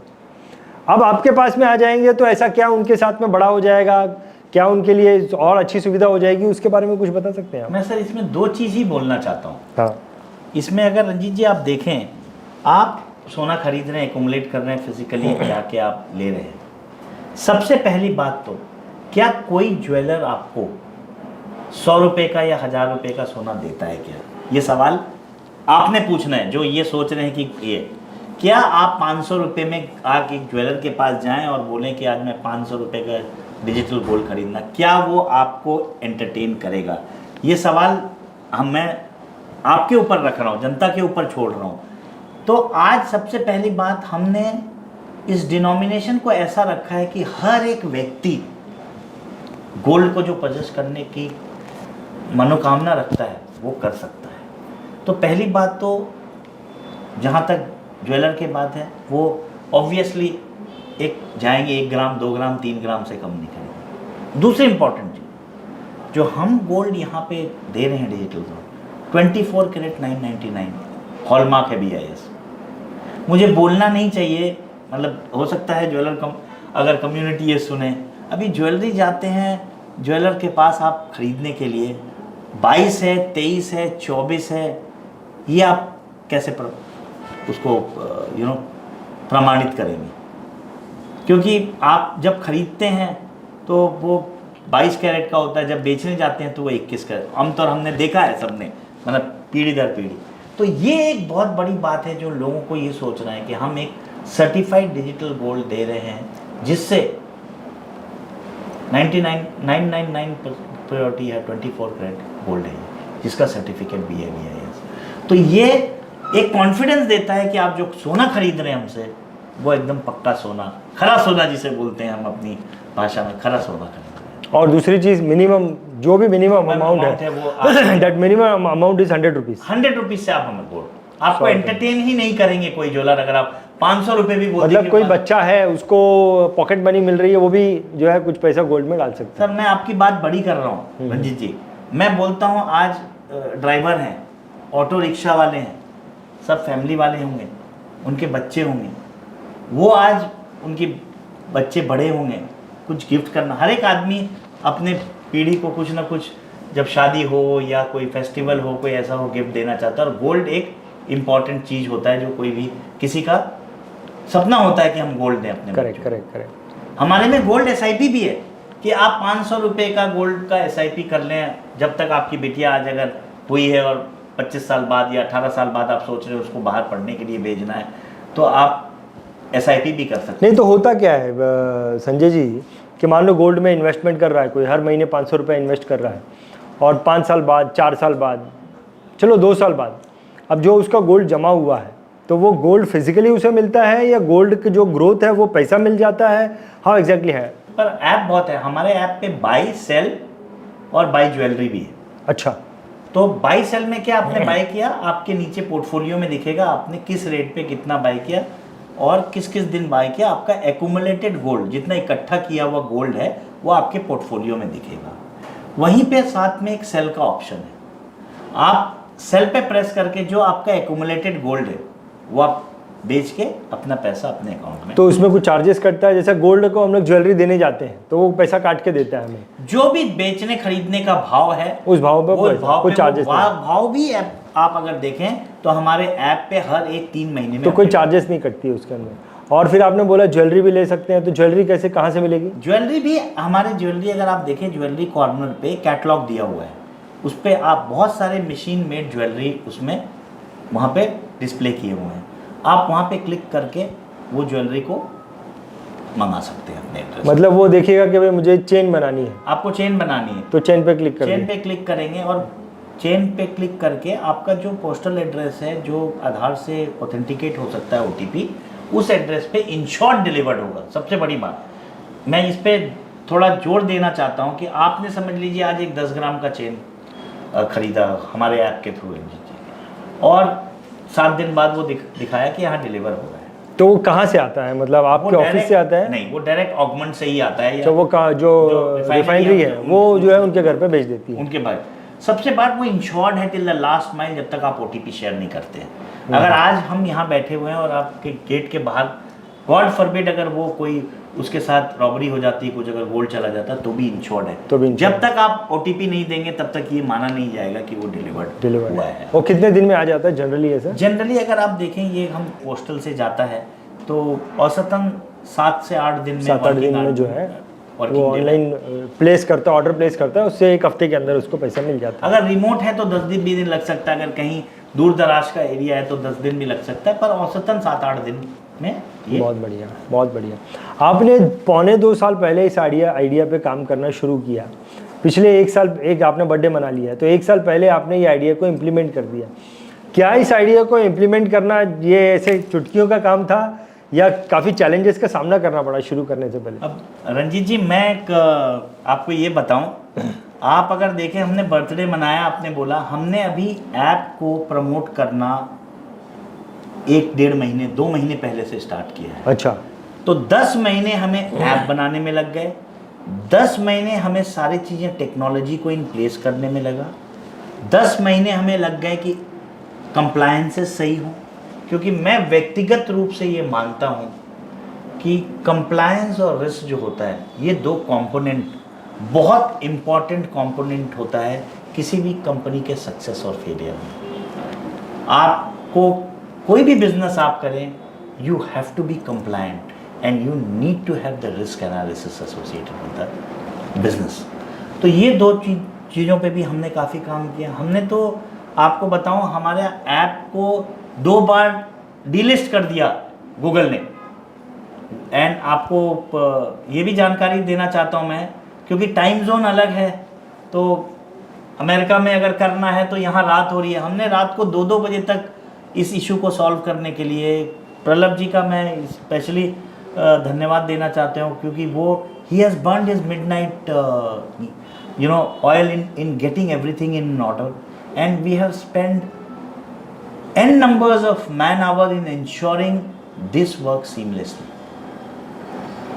अब आपके पास में आ जाएंगे तो ऐसा क्या उनके साथ में बड़ा हो जाएगा, क्या उनके लिए और अच्छी सुविधा हो जाएगी, उसके बारे में कुछ बता सकते हैं आप? मैं सर इसमें दो चीज़ ही बोलना चाहता हूँ। हाँ, इसमें अगर रंजीत जी आप देखें, आप सोना खरीद रहे हैं, एक्यूमुलेट कर रहे हैं, फिजिकली जाके आप ले रहे हैं, सबसे पहली बात तो क्या कोई ज्वेलर आपको 100 रुपये का या 1000 रुपये का सोना देता है क्या? ये सवाल आपने पूछना है। जो ये सोच रहे हैं कि ये क्या आप 500 रुपये में आके ज्वेलर के पास जाएं और बोलें कि आज मैं 500 रुपये का डिजिटल गोल्ड खरीदना, क्या वो आपको एंटरटेन करेगा? ये सवाल मैं आपके ऊपर रख रहा हूँ, जनता के ऊपर छोड़ रहा हूँ। तो आज सबसे पहली बात, हमने इस डिनोमिनेशन को ऐसा रखा है कि हर एक व्यक्ति गोल्ड को जो परचेस करने की मनोकामना रखता है वो कर सकता है। तो पहली बात तो जहाँ तक ज्वेलर की बात है, वो ऑब्वियसली एक जाएंगे 1 ग्राम 2 ग्राम 3 ग्राम से कम नहीं करेंगे। दूसरी इंपॉर्टेंट चीज़, जो हम गोल्ड यहाँ पे दे रहे हैं डिजिटल गोल्ड 24 कैरेट 999 हॉलमार्क है BIS। मुझे बोलना नहीं चाहिए, मतलब हो सकता है ज्वेलर अगर कम्युनिटी ये सुने, अभी ज्वेलरी जाते हैं ज्वेलर के पास आप खरीदने के लिए 22 है 23 है 24 है, ये आप कैसे उसको प्रमाणित करेंगे? क्योंकि आप जब खरीदते हैं तो वो 22 कैरेट का होता है, जब बेचने जाते हैं तो वो 21 कैरेट, आमतौर हमने देखा है सबने, मतलब पीढ़ी दर पीढ़ी। तो ये एक बहुत बड़ी बात है जो लोगों को ये सोचना है कि हम एक सर्टिफाइड डिजिटल गोल्ड दे रहे हैं, जिससे 999 प्योरिटी है, 24 कैरेट गोल्ड है, जिसका सर्टिफिकेट भी है BIS। तो ये एक कॉन्फिडेंस देता है कि आप जो सोना खरीद रहे हैं हमसे, वो एकदम पक्का सोना, खरा सोना जिसे बोलते हैं हम अपनी भाषा में, खरा सोना खरीद रहे हैं। और दूसरी चीज़, मिनिमम जो भी मिनिमम अमाउंट है वो that minimum amount is 100 rupees. 100 rupees से आप हमें गोल्ड, आपको एंटरटेन ही नहीं करेंगे कोई ज्वेलर अगर आप 500 रुपये भी बोलते। मतलब कोई बच्चा है उसको पॉकेट मनी मिल रही है, वो भी जो है कुछ पैसा गोल्ड में डाल सकता है। सर मैं आपकी बात बड़ी कर रहा हूँ रंजीत जी। मैं बोलता हूँ आज ड्राइवर हैं, ऑटो रिक्शा वाले हैं, सब फैमिली वाले होंगे, उनके बच्चे होंगे, वो आज उनके बच्चे बड़े होंगे, कुछ गिफ्ट करना, हर एक आदमी अपने पीढ़ी को कुछ ना कुछ, जब शादी हो या कोई फेस्टिवल हो, कोई ऐसा हो, गिफ्ट देना चाहता है। और गोल्ड एक इम्पॉर्टेंट चीज़ होता है, जो कोई भी किसी का सपना होता है कि हम गोल्ड दें अपने। Correct correct correct. हमारे में गोल्ड SIP भी है कि आप 500 रुपये का गोल्ड का SIP कर लें, जब तक आपकी बिटिया आज अगर हुई है और 25 साल बाद या 18 साल बाद आप सोच रहे हो उसको बाहर पढ़ने के लिए भेजना है, तो आप SIP भी कर सकते हैं। नहीं तो होता क्या है संजय जी कि मान लो गोल्ड में इन्वेस्टमेंट कर रहा है कोई, हर महीने 500 रुपये इन्वेस्ट कर रहा है, और 5 साल बाद, 4 साल बाद, चलो 2 साल बाद, अब जो उसका गोल्ड जमा हुआ है, तो वो गोल्ड फिजिकली उसे मिलता है या गोल्ड की जो ग्रोथ है वो पैसा मिल जाता है? हाँ एग्जैक्टली है। पर ऐप बहुत है हमारे ऐप पे, बाई सेल और बाई ज्वेलरी भी है। अच्छा, तो बाई सेल में क्या आपने बाय किया, आपके नीचे पोर्टफोलियो में दिखेगा आपने किस रेट पे कितना बाय किया और किस किस दिन बाय किया। आपका एक्यूमुलेटेड गोल्ड, जितना इकट्ठा किया हुआ गोल्ड है, वो आपके पोर्टफोलियो में दिखेगा। वहीं पे साथ में एक सेल का ऑप्शन है, आप सेल पे प्रेस करके जो आपका एक्यूमुलेटेड गोल्ड है वो आप बेच के अपना पैसा अपने अकाउंट में। तो उसमें कुछ चार्जेस कटता है? जैसे गोल्ड को हम लोग ज्वेलरी देने जाते हैं तो वो पैसा काट के देता है हमें? जो भी बेचने खरीदने का भाव है उस भाव पे कोई चार्जेस नहीं? भाव भी आप अगर देखें तो हमारे ऐप पे हर एक 3 महीने में तो कोई चार्जेस नहीं कटती है उसके अंदर। और फिर आपने बोला ज्वेलरी भी ले सकते हैं, तो ज्वेलरी कैसे, कहाँ से मिलेगी? ज्वेलरी भी हमारे ज्वेलरी अगर आप देखें, ज्वेलरी कॉर्नर पे कैटलॉग दिया हुआ है, उस पर आप बहुत सारे मशीन मेड ज्वेलरी उसमें वहाँ पे डिस्प्ले किए हुए हैं। आप वहाँ पे क्लिक करके वो ज्वेलरी को मंगा सकते हैं अपने एड्रेस। मतलब वो देखिएगा कि भाई मुझे चेन बनानी है, आपको चेन बनानी है तो चेन पे क्लिक करेंगे, चेन पे क्लिक करेंगे और चेन पे क्लिक करके आपका जो पोस्टल एड्रेस है, जो आधार से ऑथेंटिकेट हो सकता है OTP, उस एड्रेस पे इन शॉर्ट डिलीवर्ड होगा। सबसे बड़ी बात, मैं इस पे थोड़ा जोर देना चाहता हूँ कि आपने समझ लीजिए आज एक 10 ग्राम का चेन खरीदा हमारे ऐप के थ्रू, और 7 दिन बाद वो दिखाया कि यहाँ डिलीवर हो रहा है, तो वो कहाँ से आता है? मतलब आपके ऑफिस से आता है? नहीं, वो डायरेक्ट ऑगमेंट से ही आता है। तो वो जो रिफाइनरी है वो जो है उनके घर पे भेज देती है। उनके बाद सबसे बात, वो इंश्योर्ड है टिल द लास्ट माइल, जब तक आप OTP शेयर नहीं करते हैं। अगर आज हम यहाँ बैठे हुए हैं और आपके गेट के बाहर गॉड फॉरबिड अगर वो कोई उसके साथ रॉबरी हो जाती है, कुछ अगर गोल्ड चला जाता है, तो भी इंश्योर्ड है। तो भी जब तक आप OTP नहीं देंगे तब तक ये माना नहीं जाएगा कि वो डिलीवर्ड हुआ है। वो कितने दिन में आ जाता है जनरली ऐसा? जनरली अगर आप देखें, ये हम पोस्टल से जाता है तो औसतन 7 से 8 दिन में, 7-8 दिन में जो है वो ऑनलाइन प्लेस करता है, ऑर्डर प्लेस करता है, उससे 1 हफ्ते के अंदर उसको पैसा मिल जाता है। अगर रिमोट है तो 10 दिन 20 दिन लग सकता है, अगर कहीं दूर दराज का एरिया है तो 10 दिन भी लग सकता है, पर औसतन 7-8 दिन में ये। बहुत बढ़िया, बहुत बढ़िया। आपने 1.25 साल पहले इस आइडिया पे काम करना शुरू किया। पिछले 1 साल, आपने बर्थडे मना लिया है, तो 1 साल पहले आपने ये आइडिया को इम्प्लीमेंट कर दिया। क्या इस आइडिया को इम्प्लीमेंट करना ये ऐसे चुटकियों का काम था या काफ़ी चैलेंजेस का सामना करना पड़ा शुरू करने से पहले? अब रंजीत जी, मैं आपको ये बताऊं, आप अगर देखें, हमने बर्थडे मनाया, आपने बोला, हमने अभी ऐप को प्रमोट करना 1-1.5 महीने 2 महीने पहले से स्टार्ट किया है। अच्छा। तो 10 महीने हमें ऐप बनाने में लग गए, 10 महीने हमें सारी चीज़ें टेक्नोलॉजी को इन प्लेस करने में लगा, 10 महीने हमें लग गए कि कंप्लायंसेस सही हों, क्योंकि मैं व्यक्तिगत रूप से ये मानता हूँ कि कंप्लायंस और रिस्क जो होता है, ये 2 कंपोनेंट बहुत इम्पॉर्टेंट कंपोनेंट होता है किसी भी कंपनी के सक्सेस और फेलियर में। आपको कोई भी बिजनेस आप करें, you have to be compliant and you need to have the risk analysis associated with the business. तो ये 2 चीज़ों पे भी हमने काफ़ी काम किया। हमने तो आपको बताऊं, हमारे ऐप को 2 बार डीलिस्ट कर दिया गूगल ने। एंड आपको ये भी जानकारी देना चाहता हूं मैं, क्योंकि टाइम जोन अलग है, तो अमेरिका में अगर करना है तो यहाँ रात हो रही है। हमने रात को 2-2 बजे तक इस इशू को सॉल्व करने के लिए प्रलभ जी का मैं स्पेशली धन्यवाद देना चाहता हूँ, क्योंकि वो ही has burned his midnight oil in getting everything in order, and we have spend n numbers of man hour in ensuring this works seamlessly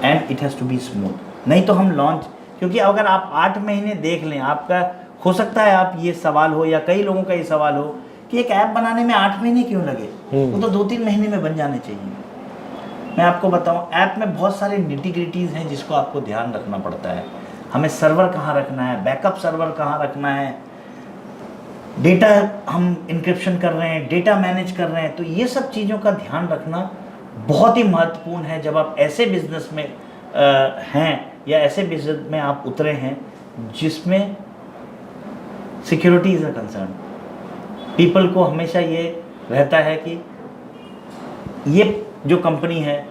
and it has to be smooth. नहीं तो हम लॉन्च, क्योंकि अगर आप 8 महीने देख लें, आपका हो सकता है आप ये सवाल हो या कई लोगों का ये सवाल हो कि एक ऐप बनाने में 8 महीने क्यों लगे, वो तो 2-3 महीने में बन जाने चाहिए। मैं आपको बताऊं, ऐप में बहुत सारे निटी-ग्रिटीज़ हैं जिसको आपको ध्यान रखना पड़ता है। हमें सर्वर कहाँ रखना है, बैकअप सर्वर कहाँ रखना है, डेटा हम इंक्रिप्शन कर रहे हैं, डेटा मैनेज कर रहे हैं, तो ये सब चीज़ों का ध्यान रखना बहुत ही महत्वपूर्ण है जब आप ऐसे बिजनेस में हैं या ऐसे बिजनेस में आप उतरे हैं जिसमें security is a concern. People को हमेशा ये रहता है कि ये जो कंपनी है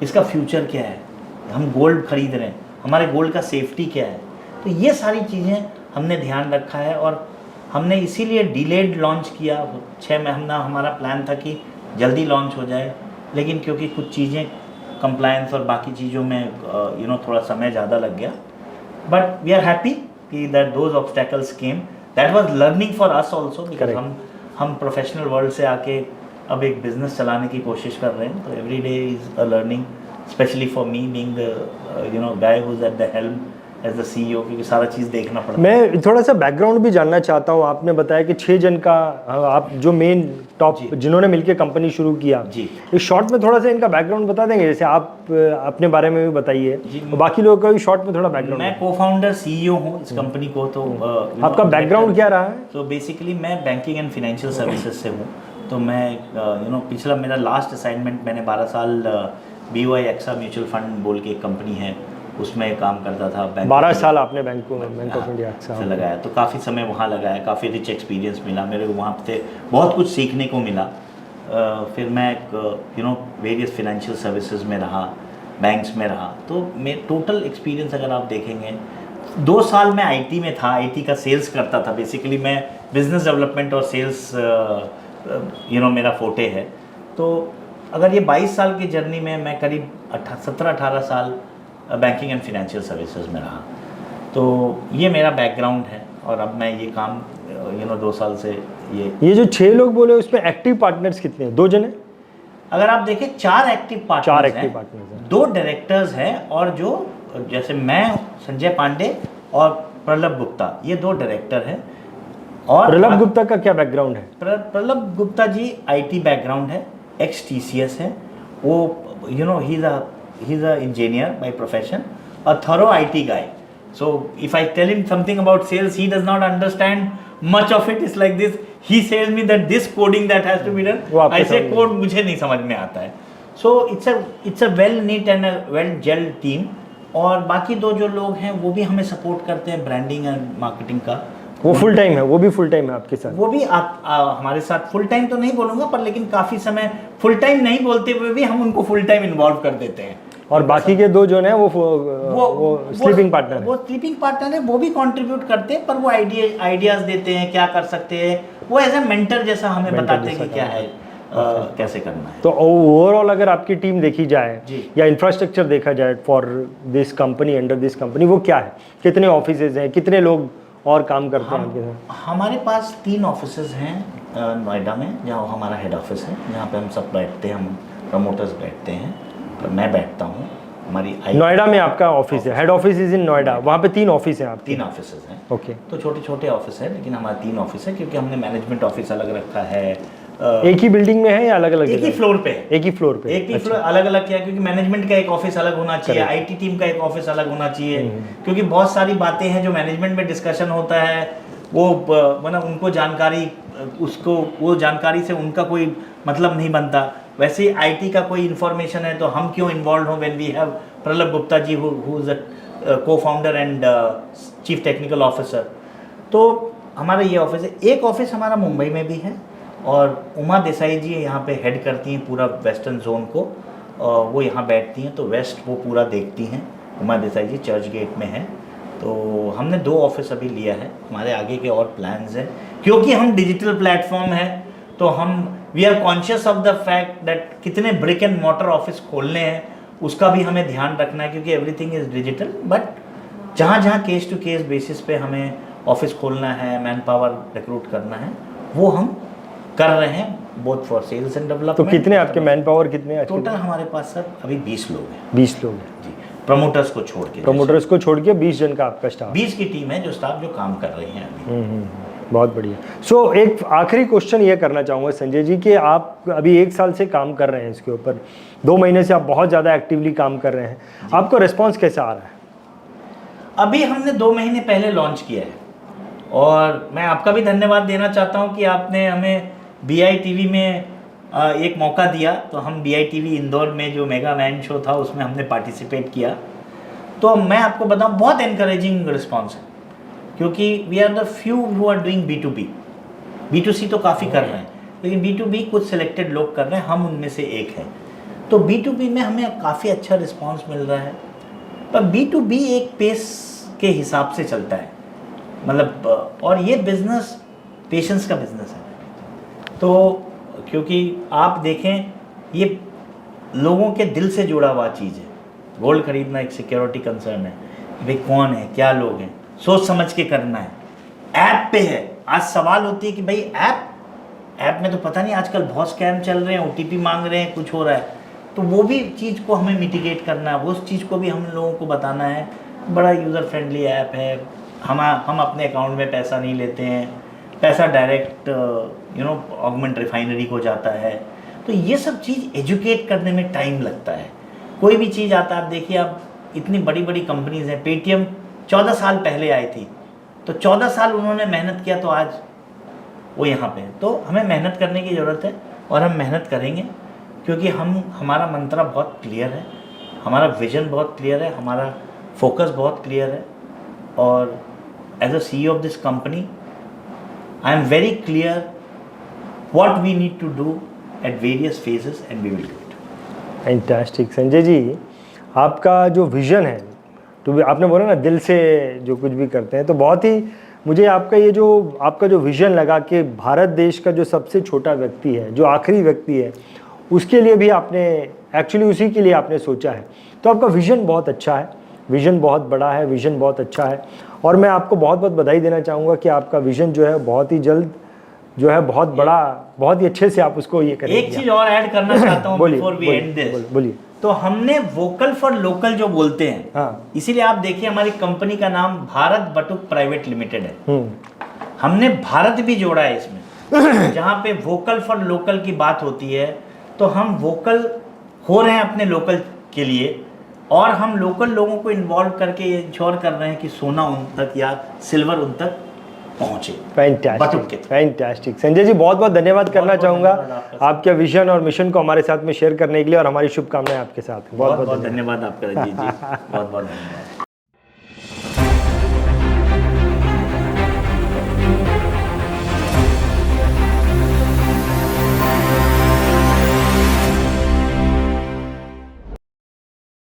इसका फ्यूचर क्या है, हम गोल्ड खरीद रहे हैं, हमारे गोल्ड का सेफ्टी क्या है। तो ये सारी चीज़ें हमने ध्यान रखा है और हमने इसीलिए डिलेड लॉन्च किया। 6 महीना हमारा प्लान था कि जल्दी लॉन्च हो जाए, लेकिन क्योंकि कुछ चीज़ें कंप्लायंस और बाकी चीज़ों में थोड़ा समय ज़्यादा लग गया, बट वी आर हैप्पी कि that those obstacles came, that was learning for us also, because हम प्रोफेशनल वर्ल्ड से आके अब एक बिज़नेस चलाने की कोशिश कर रहे हैं, तो every day is a learning, specially for me being the guy who is at the helm as the CEO, क्योंकि सारा चीज़ देखना पड़ता है। मैं थोड़ा सा बैकग्राउंड भी जानना चाहता हूँ। आपने बताया कि 6 जन का आप जो मेन टॉप जिन्होंने मिलकर कंपनी शुरू किया जी, इस शॉर्ट में थोड़ा सा इनका बैकग्राउंड बता देंगे, जैसे आप अपने बारे में भी बताइए, बाकी लोगों का भी शॉर्ट में थोड़ा बैकग्राउंड। मैं को-फाउंडर CEO हूँ इस कंपनी को, तो आपका बैकग्राउंड क्या रहा है? तो बेसिकली मैं बैंकिंग एंड फाइनेंशियल सर्विसेज से हूँ। तो मैं पिछला मेरा लास्ट असाइनमेंट मैंने 12 साल BOI AXA म्यूचुअल फंड बोल के एक कंपनी है उसमें काम करता था। 12 साल आपने बैंक ऑफ इंडिया से लगाया, तो काफ़ी समय वहाँ लगाया, काफ़ी रिच एक्सपीरियंस मिला मेरे को, वहाँ से बहुत कुछ सीखने को मिला। फिर मैं वेरियस फाइनेंशियल सर्विसेज में रहा, बैंक्स में रहा, तो मैं टोटल एक्सपीरियंस अगर आप देखेंगे 2 साल मैं आईटी में था, आईटी का सेल्स करता था। बेसिकली मैं बिजनेस डेवलपमेंट और सेल्स मेरा फोटे है। तो अगर ये 22 साल की जर्नी में मैं करीब 17-18 साल बैंकिंग एंड फाइनेंशियल सर्विसेज में रहा। तो ये मेरा बैकग्राउंड है और अब मैं ये काम 2 साल से ये जो 6 लोग बोले उसमें एक्टिव पार्टनर्स कितने हैं? 2 जने? अगर आप देखें 4 एक्टिव पार्टनर्स हैं, 2 डायरेक्टर्स हैं और जो जैसे मैं, संजय पांडे और प्रलभ गुप्ता, ये 2 डायरेक्टर हैं। और प्रलभ गुप्ता का क्या बैकग्राउंड है? प्रलभ गुप्ता जी आईटी बैकग्राउंड है, एक्स टीसीएस है वो, he is a engineer by profession, a thorough IT guy. So if I tell him something about sales, he does not understand much of it. It's like this. He says me that this coding that has to be done. I say code मुझे नहीं समझ में आता है. So it's a well knit and a well gelled team. और बाकी 2 जो लोग हैं वो भी हमें सपोर्ट करते हैं ब्रांडिंग एंड मार्केटिंग का। वो फुल टाइम है, वो भी फुल टाइम है आपके साथ? वो भी हमारे साथ फुल टाइम तो नहीं बोलूँगा, पर लेकिन काफ़ी समय फुल टाइम नहीं बोलते हुए भी हम उनको फुल टाइम इन्वॉल्व कर देते हैं। और बाकी के 2 जो हैं वो स्लीपिंग पार्टनर, वो स्लीपिंग पार्टनर है, वो भी कंट्रीब्यूट करते हैं, पर वो आइडियाज देते हैं क्या कर सकते हैं, वो एज ए मेंटर जैसा हमें बताते हैं कि क्या है, कैसे करना है। तो ओवरऑल अगर आपकी टीम देखी जाए या इंफ्रास्ट्रक्चर देखा जाए for this company, under this company, वो क्या है? कितने ऑफिसेज हैं, कितने लोग और काम करते हैं आपके साथ? हमारे पास 3 ऑफिसेज हैं नोएडा में, जहाँ हमारा हेड ऑफिस है, जहाँ पे हम सब बैठते हैं, हम प्रमोटर्स बैठते हैं, तो मैं बैठता हूँ। हमारी नोएडा में आपका ऑफिस है, head office is in Noida, वहाँ पे 3 ऑफिस हैं आपके? 3 ऑफिसेज हैं। ओके। तो छोटे छोटे ऑफिस है, लेकिन हमारा 3 ऑफिस है, क्योंकि हमने मैनेजमेंट ऑफिस अलग रखा है। एक ही बिल्डिंग में है या अलग अलग? एक ही फ्लोर पे। एक ही फ्लोर पे? एक ही फ्लोर, अलग अलग क्या, क्योंकि मैनेजमेंट का एक ऑफिस अलग होना चाहिए, आईटी टीम का एक ऑफिस अलग होना चाहिए, क्योंकि बहुत सारी बातें हैं जो मैनेजमेंट में डिस्कशन होता है, वो मतलब उनको जानकारी, उसको वो जानकारी से उनका कोई मतलब नहीं बनता। वैसे ही आईटी का कोई इन्फॉर्मेशन है तो हम क्यों इन्वॉल्व हों, when we have Pralabh Gupta ji who is a co-founder and chief technical officer. तो हमारा ये ऑफिस है। एक ऑफिस हमारा मुंबई में भी है, और उमा देसाई जी यहाँ पे हेड करती हैं पूरा वेस्टर्न जोन को, वो यहाँ बैठती हैं, तो वेस्ट वो पूरा देखती हैं। उमा देसाई जी चर्च गेट में हैं। तो हमने 2 ऑफिस अभी लिया है, हमारे आगे के और प्लान्स हैं, क्योंकि हम डिजिटल प्लेटफॉर्म है, तो हम we are conscious of the fact that कितने ब्रिक एंड मॉर्टर ऑफिस खोलने हैं, उसका भी हमें ध्यान रखना है, क्योंकि एवरीथिंग इज़ डिजिटल। बट जहाँ जहाँ केस टू केस बेसिस पे हमें ऑफिस खोलना है, मैन पावर रिक्रूट करना है, वो हम कर रहे हैं, both for sales and development. तो कितने आपके मैन पावर कितने हैं? टोटल हमारे पास सर अभी 20 लोग हैं। 20 लोग हैं जी, प्रमोटर्स को छोड़ के। प्रमोटर्स को छोड़ के 20 जन का आपका स्टाफ? 20 की टीम है जो स्टाफ जो काम कर रही है अभी। बहुत बढ़िया। सो एक आखिरी क्वेश्चन ये करना चाहूँगा संजय जी कि आप अभी 1 साल से काम कर रहे हैं इसके ऊपर, 2 महीने से आप बहुत ज़्यादा एक्टिवली काम कर रहे हैं, आपको रिस्पॉन्स कैसा आ रहा है? अभी हमने 2 महीने पहले लॉन्च किया है, और मैं आपका भी धन्यवाद देना चाहता हूँ कि आपने हमें BITV में एक मौका दिया। तो हम BITV इंदौर में जो मेगा मैन शो था उसमें हमने पार्टिसिपेट किया। तो मैं आपको बताऊँ, बहुत इनकरेजिंग रिस्पॉन्स है, क्योंकि we are the few who are doing B2B। B2C तो काफ़ी कर रहे हैं, लेकिन B2B कुछ सिलेक्टेड लोग कर रहे हैं, हम उनमें से एक हैं। तो B2B में हमें काफ़ी अच्छा रिस्पॉन्स मिल रहा है, पर B2B एक पेस के हिसाब से चलता है, मतलब, और ये बिज़नेस पेशेंस का बिज़नेस है। तो क्योंकि आप देखें, ये लोगों के दिल से जुड़ा हुआ चीज़ है। गोल्ड खरीदना एक सिक्योरिटी कंसर्न है, भाई कौन है, क्या लोग हैं, सोच समझ के करना है। ऐप पे है, आज सवाल होती है कि भाई ऐप में तो पता नहीं, आजकल बहुत स्कैम चल रहे हैं, OTP मांग रहे हैं, कुछ हो रहा है। तो वो भी चीज़ को हमें मिटिगेट करना है, उस चीज़ को भी हम लोगों को बताना है। बड़ा यूज़र फ्रेंडली ऐप है, हम अपने अकाउंट में पैसा नहीं लेते हैं, पैसा डायरेक्ट ऑगमेंट रिफाइनरी को जाता है। तो ये सब चीज़ एजुकेट करने में टाइम लगता है। कोई भी चीज़ आता है, आप देखिए, आप इतनी बड़ी बड़ी कंपनीज़ हैं, पेटीएम 14 साल पहले आई थी, तो 14 साल उन्होंने मेहनत किया, तो आज वो यहाँ पे है। तो हमें मेहनत करने की ज़रूरत है, और हम मेहनत करेंगे, क्योंकि हमारा मंत्र बहुत क्लियर है, हमारा विजन बहुत क्लियर है, हमारा फोकस बहुत क्लियर है। और as a CEO of this company, I am very clear what we need to do at various phases and we will do it. Fantastic. Sanjay ji, आपका जो विज़न है तो आपने बोला ना दिल से जो कुछ भी करते हैं, तो बहुत ही मुझे आपका ये जो आपका जो विजन लगा कि भारत देश का जो सबसे छोटा व्यक्ति है, जो आखिरी व्यक्ति है, उसके लिए भी आपने एक्चुअली उसी के लिए आपने सोचा है। तो आपका विजन बहुत अच्छा है, विजन बहुत बड़ा है, विजन बहुत अच्छा है, और मैं आपको बहुत बहुत बधाई देना चाहूँगा कि आपका विजन जो है बहुत ही जल्द जो है बहुत बड़ा, बहुत ही अच्छे से आप उसको ये करेंगे। एक चीज और ऐड करना चाहता हूँ बिफोर वी एंड दिस। बोलिए। तो हमने वोकल फॉर लोकल जो बोलते हैं, हाँ। इसीलिए आप देखिए हमारी कंपनी का नाम भारत बटुक प्राइवेट लिमिटेड है। हमने भारत भी जोड़ा है इसमें। जहाँ पे वोकल फॉर लोकल की बात होती है, तो हम वोकल हो रहे हैं अपने लोकल के लिए, और हम लोकल लोगों को इन्वॉल्व करके ये इंश्योर कर रहे हैं कि सोना उन तक या सिल्वर उन तक पहुंचे। Fantastic, fantastic. संजय जी बहुत बहुत धन्यवाद करना चाहूँगा आपके विजन और मिशन को हमारे साथ में शेयर करने के लिए, और हमारी शुभकामनाएं आपके साथ। बहुत बहुत धन्यवाद आपका रंजीत जी, बहुत बहुत धन्यवाद।